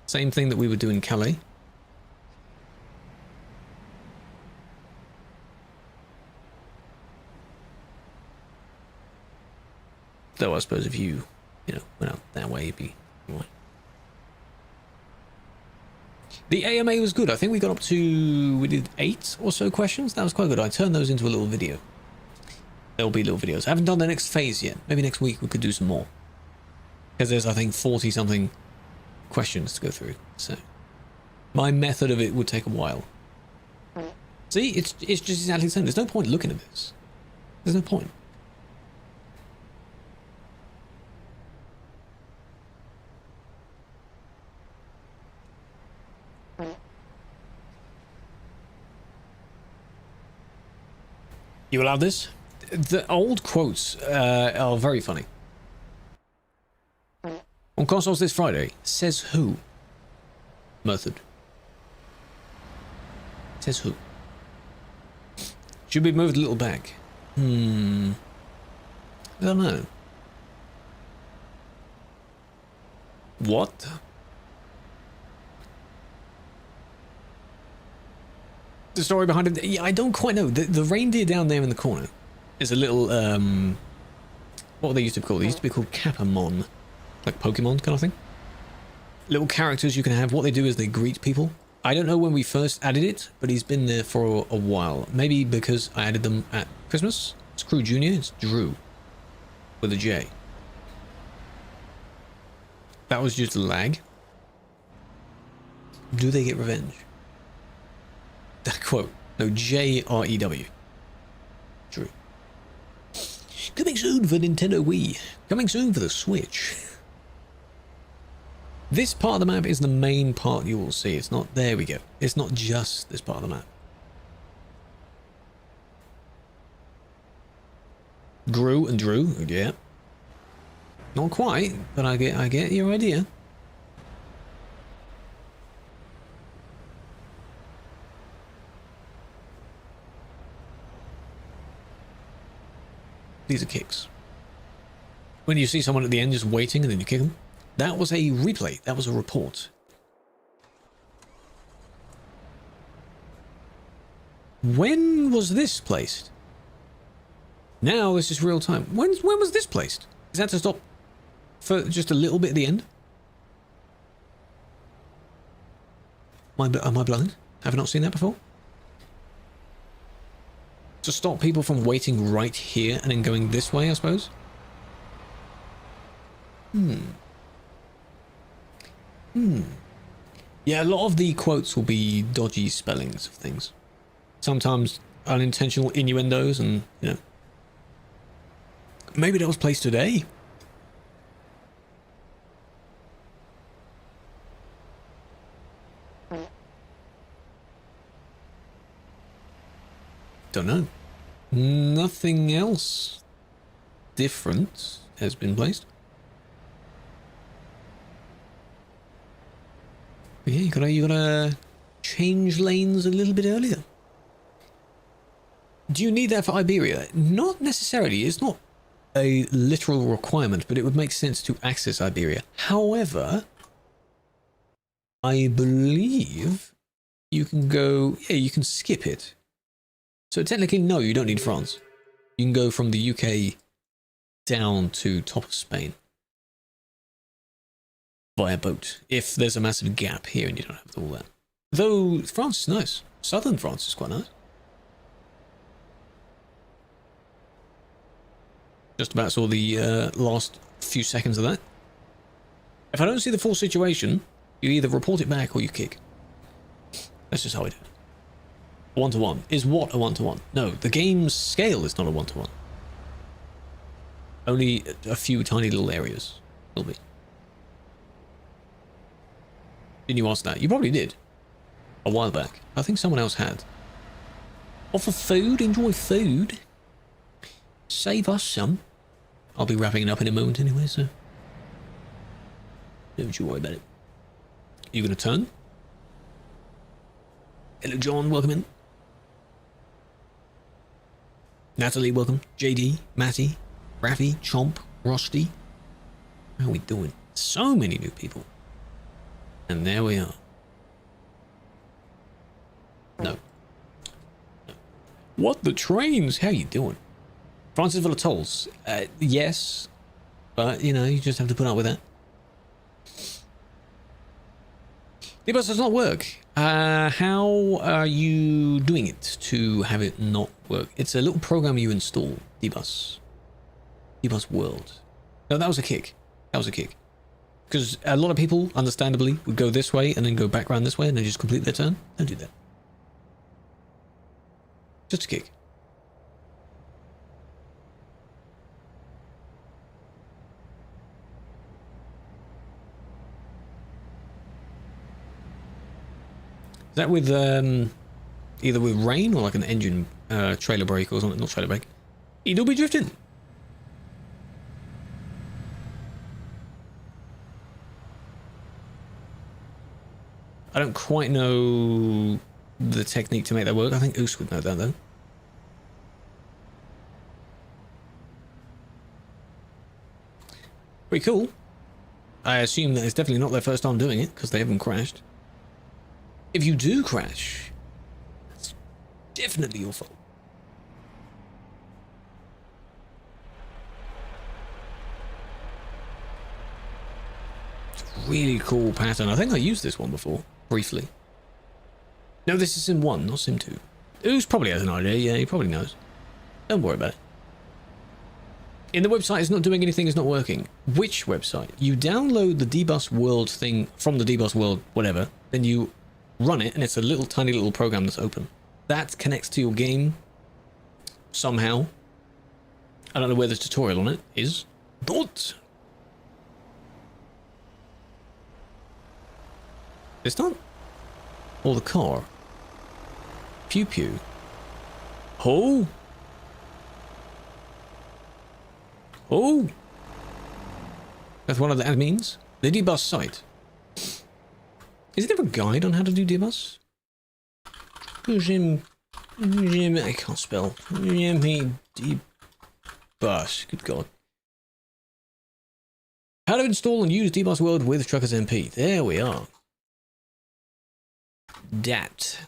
Same thing that we would do in Calais. Though I suppose if you went out that way, it'd be right. The AMA was good. I think we got up to, we did 8 or so questions. That was quite good. I turned those into a little video. There'll be little videos. I haven't done the next phase yet. Maybe next week we could do some more. Because there's, I think, 40 something questions to go through. So my method of it would take a while. See, it's just exactly the same. There's no point looking at this. There's no point. You allowed this? The old quotes are very funny. On consoles this Friday, says who? Method. Says who? Should be moved a little back. I don't know. What? The story behind it? Yeah, I don't quite know. The reindeer down there in the corner is a little, what were they used to be called? They used to be called Capamon. Like Pokemon kind of thing. Little characters you can have. What they do is they greet people. I don't know when we first added it, but he's been there for a while. Maybe because I added them at Christmas. It's Krew Jr. It's Drew. With a J. That was just a lag. Do they get revenge? That quote. No, J-R-E-W. Drew. Coming soon for Nintendo Wii. Coming soon for the Switch. This part of the map is the main part you will see. It's not... There we go. It's not just this part of the map. Grew and Drew. Yeah. Not quite, but I get your idea. These are kicks. When you see someone at the end just waiting and then you kick them. That was a replay. That was a report. When was this placed? Now this is real time. When was this placed? Is that to stop for just a little bit at the end? Am I blind? Have I not seen that before? To stop people from waiting right here and then going this way, I suppose? Yeah, a lot of the quotes will be dodgy spellings of things. Sometimes unintentional innuendos and, you know. Maybe that was placed today. Don't know. Nothing else different has been placed. But yeah, you gotta change lanes a little bit earlier. Do you need that for Iberia? Not necessarily. It's not a literal requirement, but it would make sense to access Iberia. However, I believe you can go, yeah, you can skip it. So technically, no, you don't need France. You can go from the UK down to top of Spain via boat, if there's a massive gap here and you don't have all that. Though France is nice. Southern France is quite nice. Just about saw the last few seconds of that. If I don't see the full situation, you either report it back or you kick. That's just how I do it. One-to-one. Is what a one-to-one? No, the game's scale is not a one-to-one. Only a few tiny little areas will be. Didn't you ask that? You probably did. A while back. I think someone else had. Offer food? Enjoy food? Save us some. I'll be wrapping it up in a moment anyway, so don't you worry about it. You gonna turn? Hello, John. Welcome in. Natalie, welcome. JD, Matty, Raffy, Chomp, Rusty. How are we doing? So many new people. And there we are. No. What the trains? How you doing? Francisville of Tolls. Yes. But, you know, you just have to put up with that. The bus does not work. How are you doing it to have it not work? It's a little program you install. Dbus. Dbus World. No, that was a kick. That was a kick. Because a lot of people, understandably, would go this way and then go back around this way and then just complete their turn. Don't do that. Just a kick. Is that with either with rain or like an engine trailer brake or something? Not trailer brake. It'll be drifting. I don't quite know the technique to make that work. I think Oos would know that though. Pretty cool. I assume that it's definitely not their first time doing it because they haven't crashed. If you do crash, it's definitely your fault. It's a really cool pattern. I think I used this one before, briefly. No, this is Sim 1, not Sim 2. Oos probably has an idea, yeah, he probably knows. Don't worry about it. In the website, it's not doing anything, it's not working. Which website? You download the Dbus World thing from the Dbus World, whatever, then you run it, and it's a little tiny little program that's open. That connects to your game somehow. I don't know where the tutorial on it is. But it's not. Or the car. Pew pew. Oh. Oh. That's one of the admins. The Dbus site. Is there a guide on how to do Dbus? I can't spell. Dbus. Good God. How to install and use Dbus World with TruckersMP. There we are. Dat.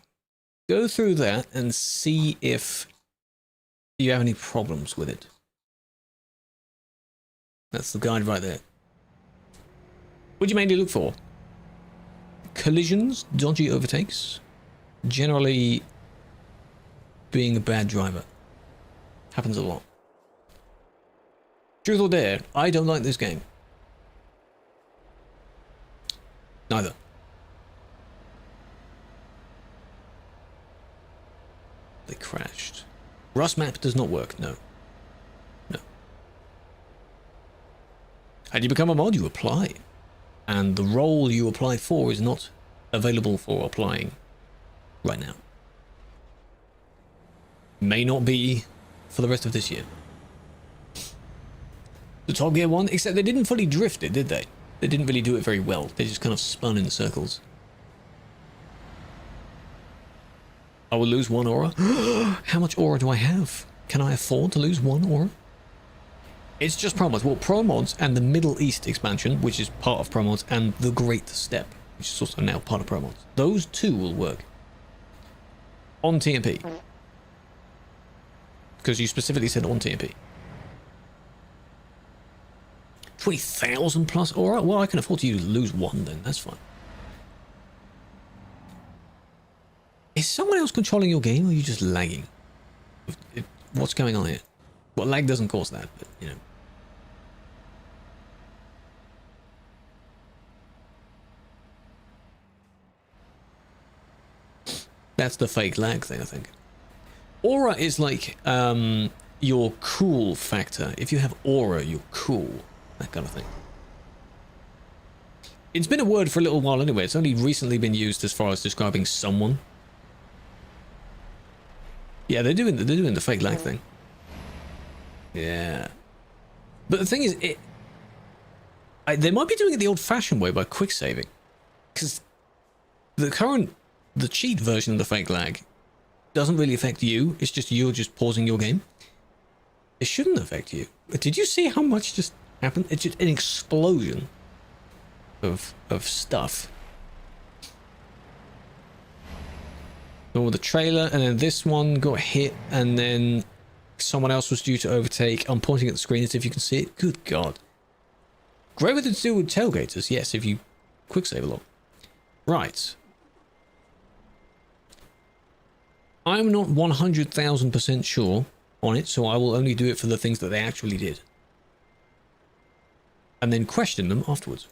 Go through that and see if you have any problems with it. That's the guide right there. What do you mainly look for? collisions, dodgy overtakes, generally being a bad driver. Happens a lot. Truth or dare, I don't like this game. Neither. They crashed. Rust map does not work, no. No. And you become a mod, you apply. And the role you apply for is not available for applying right now. May not be for the rest of this year. The Top Gear one, except they didn't fully drift it, did they? They didn't really do it very well. They just kind of spun in circles. I will lose 1 aura. How much aura do I have? Can I afford to lose 1 aura? It's just Pro Mods. Well, Pro Mods and the Middle East expansion, which is part of Pro Mods, and the Great Step, which is also now part of Pro Mods. Those two will work. On TMP. Because you specifically said on TMP. 20,000 plus aura? Well, I can afford to lose 1 then. That's fine. Is someone else controlling your game, or are you just lagging? What's going on here? Well, lag doesn't cause that, but, you know. That's the fake lag thing, I think. Aura is like your cool factor. If you have aura, you're cool. That kind of thing. It's been a word for a little while anyway. It's only recently been used as far as describing someone. Yeah, they're doing the fake lag thing. Yeah. But the thing is, they might be doing it the old-fashioned way by quick saving. Because the cheat version of the fake lag doesn't really affect you. It's just you're just pausing your game. It shouldn't affect you. But did you see how much just happened? It's just an explosion of stuff. Oh, the trailer, and then this one got hit, and then someone else was due to overtake. I'm pointing at the screen as if you can see it. Good God. Greater to do with tailgaters, yes, if you quick save a lot. Right. I'm not 100,000% sure on it, so I will only do it for the things that they actually did. And then question them afterwards.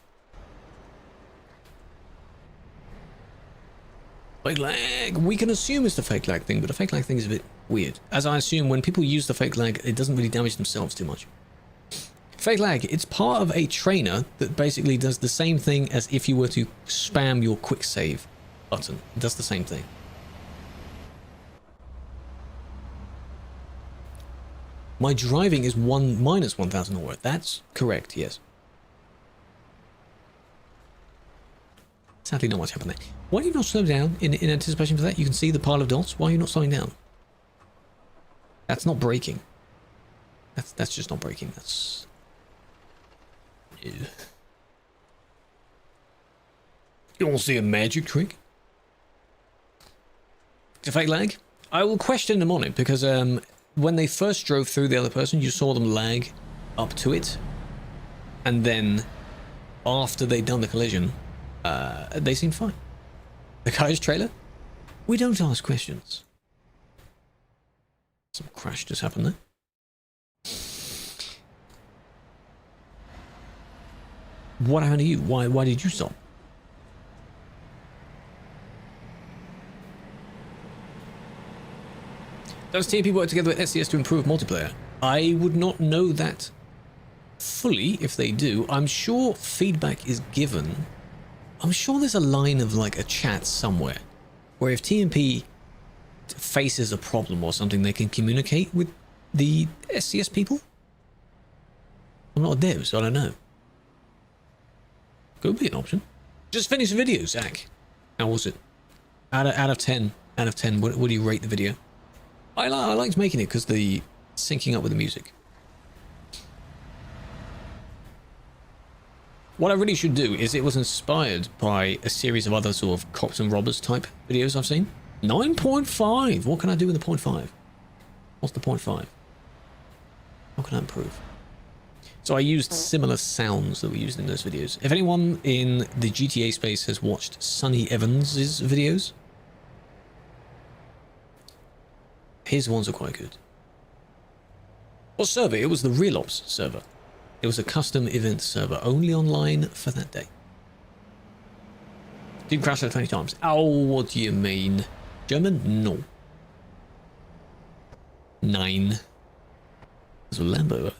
Fake lag. We can assume it's the fake lag thing, but the fake lag thing is a bit weird. As I assume, when people use the fake lag, it doesn't really damage themselves too much. Fake lag, it's part of a trainer that basically does the same thing as if you were to spam your quick save button. It does the same thing. My driving is minus 1,000 aura. That's correct, yes. Sadly, not much happened there. Why do you not slow down in anticipation for that? You can see the pile of dots. Why are you not slowing down? That's not braking. That's just not braking. That's... Ew. You want to see a magic trick? It's a fake lag? I will question them on it, because when they first drove through the other person, you saw them lag up to it. And then, after they'd done the collision, they seemed fine. The guy's trailer? We don't ask questions. Some crash just happened there. What happened to you? Why did you stop? Does TMP work together with SCS to improve multiplayer? I would not know that fully if they do. I'm sure feedback is given. I'm sure there's a line of like a chat somewhere where if TMP faces a problem or something, they can communicate with the SCS people. I'm not a dev, so I don't know. Could be an option. Just finished the video, Zach. How was it? Out of 10. Out of 10, what do you rate the video? I liked making it because the syncing up with the music. What I really should do is it was inspired by a series of other sort of cops and robbers type videos I've seen. 9.5. What can I do with the 0.5? What's the 0.5? How can I improve? So I used similar sounds that we used in those videos. If anyone in the GTA space has watched Sonny Evans's videos, his ones are quite good. What server? It was the Real Ops server. It was a custom event server, only online for that day. Didn't crash that 20 times. Oh, what do you mean? German? No. 9. There's a Lambo over there.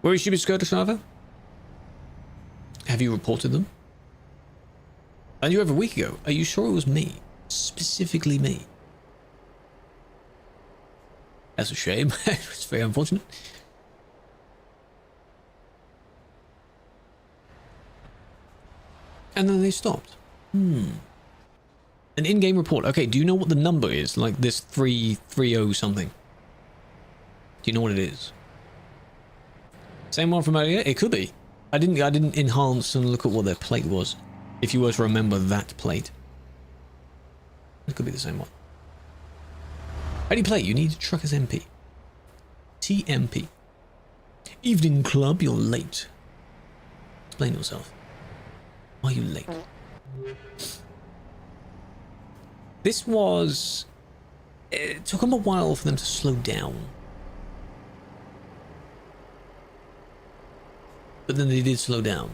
Where is Stupid Skirter server? Have you reported them? I knew over a week ago. Are you sure it was me? Specifically me? That's a shame. It's very unfortunate. And then they stopped. An in-game report. Okay, do you know what the number is? Like this 330 something. Do you know what it is? Same one from earlier? It could be. I didn't enhance and look at what their plate was. If you were to remember that plate. It could be the same one. How do you play? You need TruckersMP. TMP. Evening club, you're late. Explain yourself. Why are you late? This was... It took them a while for them to slow down. But then they did slow down.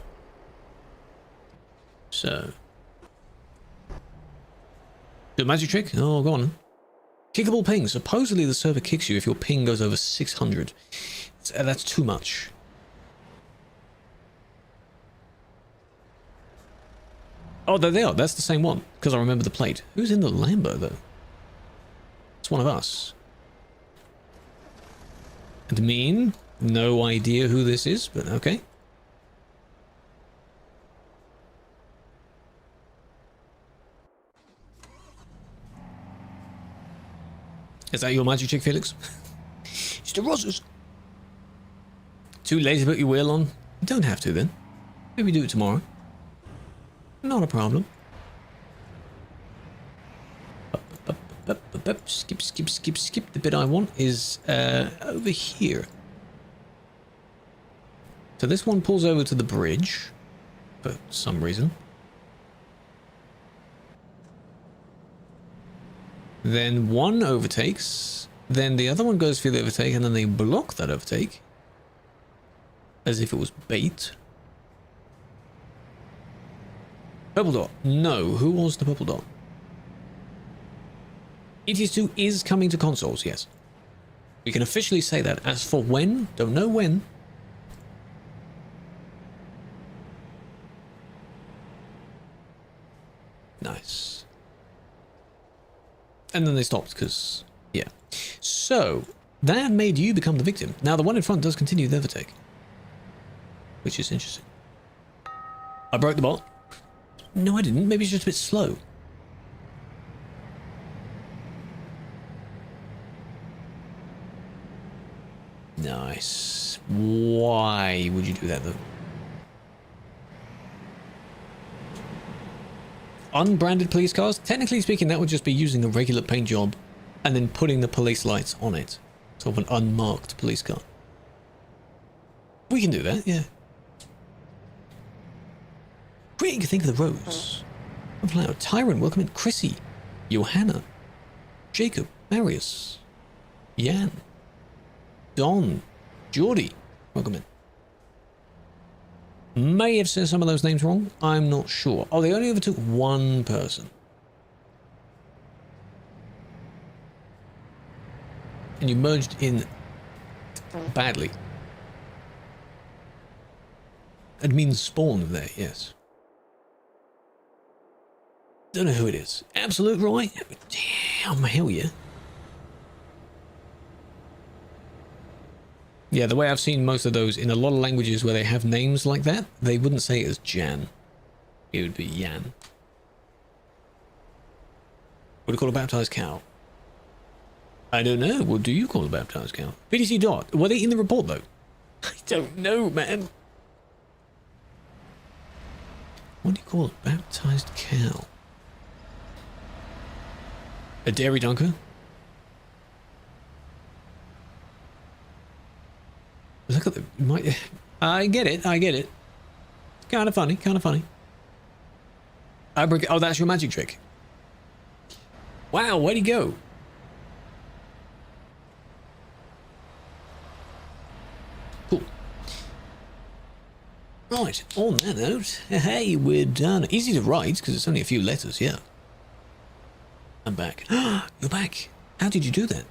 So... The magic trick? Oh, go on. Kickable ping. Supposedly the server kicks you if your ping goes over 600. That's too much. Oh, there they are. That's the same one. Because I remember the plate. Who's in the Lambo, though? It's one of us. Admin. No idea who this is, but okay. Is that your magic trick, Felix? It's the Rosses. Too lazy to put your wheel on? You don't have to then. Maybe do it tomorrow. Not a problem. Skip. The bit I want is over here. So this one pulls over to the bridge for some reason. Then one overtakes, then the other one goes for the overtake, and then they block that overtake. As if it was bait. Purple dot. No, who was the purple dot? ETS2 is coming to consoles, yes. We can officially say that. As for when, don't know when. Nice. And then they stopped because, yeah. So, that made you become the victim. Now, the one in front does continue the overtake. Which is interesting. I broke the bot. No, I didn't. Maybe it's just a bit slow. Nice. Why would you do that, though? Unbranded police cars? Technically speaking, that would just be using a regular paint job and then putting the police lights on it. Sort of an unmarked police car. We can do that, yeah. Quick, think of the roads. Tyrant, welcome in. Chrissy, Johanna, Jacob, Marius, Jan, Don, Geordie, welcome in. May have said some of those names wrong. I'm not sure. Oh, they only overtook one person. And you merged in badly. It means spawned there, yes. Don't know who it is. Absolute right? Damn, hell yeah. Yeah, the way I've seen most of those in a lot of languages where they have names like that, they wouldn't say it as Jan. It would be Yan. What do you call a baptized cow? I don't know. What do you call a baptized cow? PDC dot. Were they in the report though? I don't know, man. What do you call a baptized cow? A dairy dunker? I get it. I get it. Kind of funny. Kind of funny. Oh, that's your magic trick. Wow, where'd he go? Cool. Right, on that note, hey, we're done. Easy to write, because it's only a few letters, yeah. I'm back. You're back. How did you do that?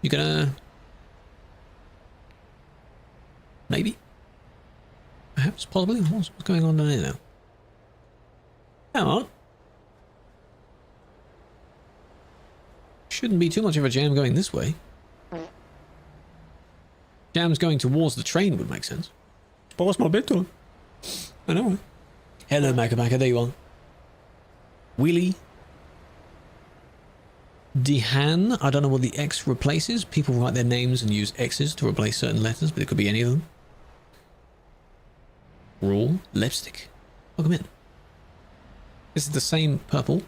You gonna... Maybe? Perhaps, possibly? What's going on there now? Come on. Shouldn't be too much of a jam going this way. Jams going towards the train would make sense. Past my bedtime. I know. Hello, Macca. There you are. Wheelie. Dehan. I don't know what the X replaces. People write their names and use X's to replace certain letters, but it could be any of them. Raw lipstick. Welcome in. This is the same purple.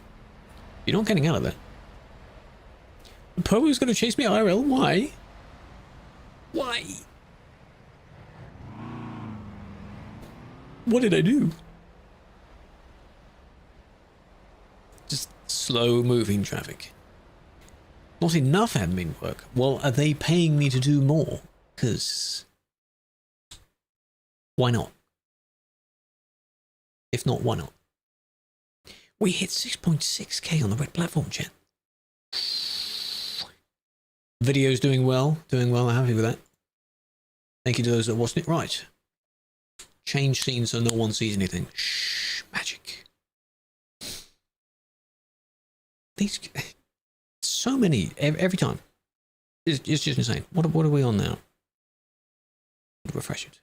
You're not getting out of it. The Poe's going to chase me IRL. Why? Why? What did I do? Just slow moving traffic. Not enough admin work. Well, are they paying me to do more? Because why not? If not, why not? We hit 6.6k on the red platform, chat. Video's doing well. Doing well. I'm happy with that. Thank you to those that watched it. Right. Change scene so no one sees anything. Shh. Magic. These... So many. Every time. It's just insane. What are we on now? Refresh it.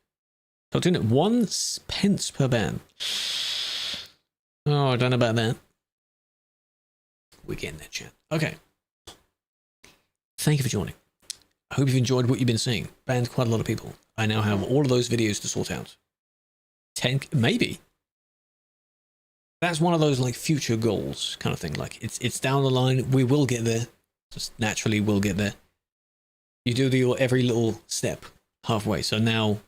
So doing it 1 pence per ban. Oh, I don't know about that. We're getting there, chat. Okay. Thank you for joining. I hope you've enjoyed what you've been seeing. Banned quite a lot of people. I now have all of those videos to sort out. 10, maybe. That's one of those like future goals kind of thing. Like it's down the line. We will get there. Just naturally we'll get there. You do every little step halfway. So now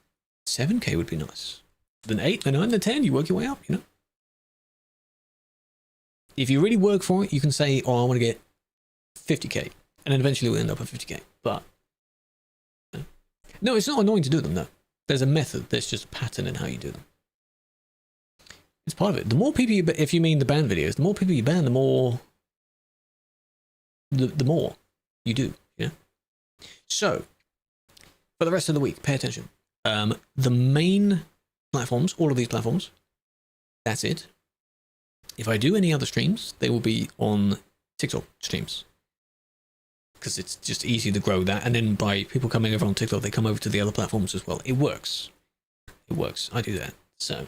7k would be nice. Then 8, then 9, then 10. You work your way up, you know. If you really work for it, you can say, oh, I want to get 50k. And then eventually we'll end up at 50k. But no, it's not annoying to do them, no. There's a method. There's just a pattern in how you do them. It's part of it. The more people you, if you mean the ban videos, the more people you ban, the more you do, you know? So, for the rest of the week, pay attention. The main platforms, all of these platforms, that's it. If I do any other streams, they will be on TikTok streams. Because it's just easy to grow that. And then by people coming over on TikTok, they come over to the other platforms as well. It works. It works. I do that. So,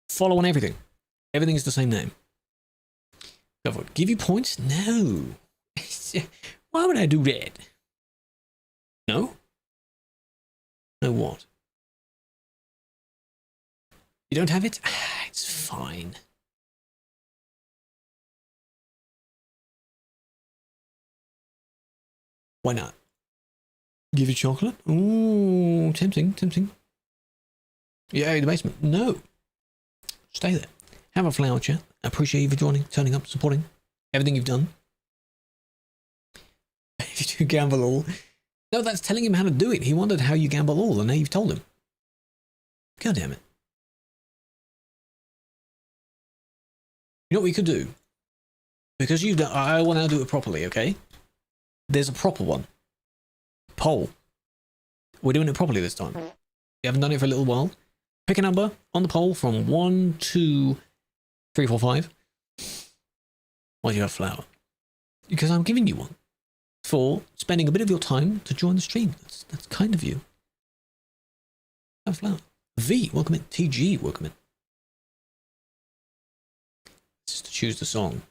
follow on everything. Everything is the same name. Go for it. Give you points? No. Why would I do that? No? No what? You don't have it? It's fine. Why not? Give you chocolate? Ooh, tempting, tempting. Yeah, the basement. No. Stay there. Have a flower chat. Appreciate you for joining, turning up, supporting everything you've done. If you do gamble all. No, that's telling him how to do it. He wondered how you gamble all, and now you've told him. God damn it. You know what we could do? Because you've done, I will now do it properly, okay? There's a proper one. Poll. We're doing it properly this time. You haven't done it for a little while. Pick a number on the poll from 1, 2, 3, 4, 5. Why do you have a flower? Because I'm giving you one. For spending a bit of your time to join the stream. That's kind of you. Have a flower. V, welcome in. TG, welcome in. Just to choose the song.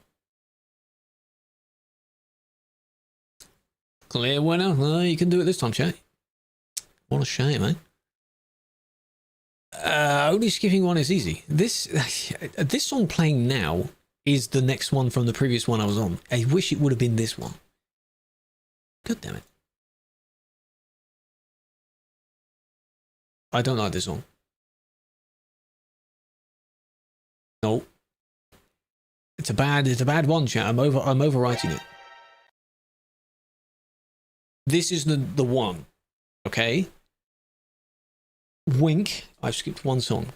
Clear winner. Well, you can do it this time, chat. What a shame, eh? Only skipping one is easy. This song playing now is the next one from the previous one I was on. I wish it would have been this one. God damn it. I don't like this song. No. It's a bad one, chat. I'm overwriting it. This is the one. Okay? Wink. I've skipped one song.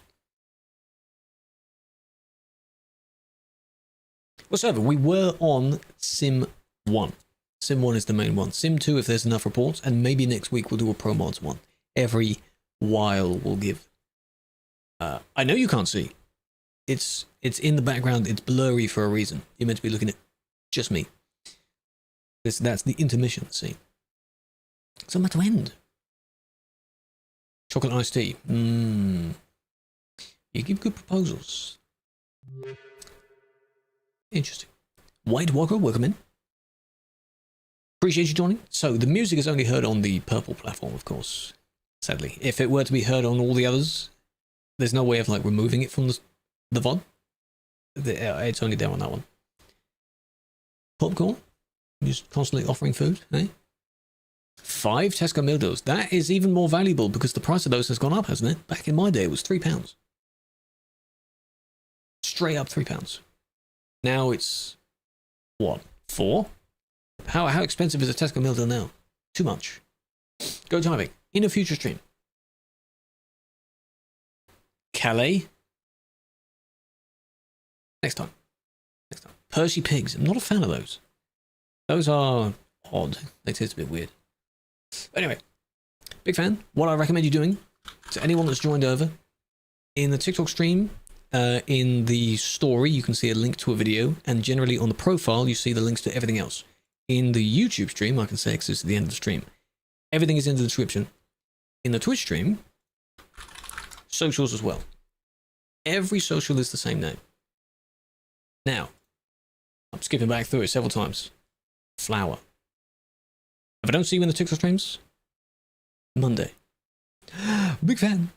Whatsoever, we were on Sim 1. Sim 1 is the main one. Sim 2, if there's enough reports, and maybe next week we'll do a Pro Mods one. Every while we'll give. I know you can't see. It's in the background. It's blurry for a reason. You're meant to be looking at just me. That's the intermission scene. So I'm about to end. Chocolate iced tea. You give good proposals. Interesting. White Walker, welcome in. Appreciate you joining. So the music is only heard on the purple platform, of course. Sadly, if it were to be heard on all the others, there's no way of like removing it from the VOD. It's only there on that one. Popcorn, just constantly offering food, eh? 5 Tesco meal deals. That is even more valuable because the price of those has gone up, hasn't it? Back in my day, it was £3. Straight up £3. Now it's what? 4? How expensive is a Tesco meal deal now? Too much. Go diving in a future stream. Calais. Next time. Percy pigs. I'm not a fan of those. Those are odd. They taste a bit weird. But anyway, big fan. What I recommend you doing to anyone that's joined over in the TikTok stream, in the story, you can see a link to a video, and generally on the profile, you see the links to everything else. In the YouTube stream, I can say because it's at the end of the stream, everything is in the description. In the Twitch stream, socials as well. Every social is the same name. Now, I'm skipping back through it several times. Flower. If I don't see you in the TikTok streams, Monday. Big fan.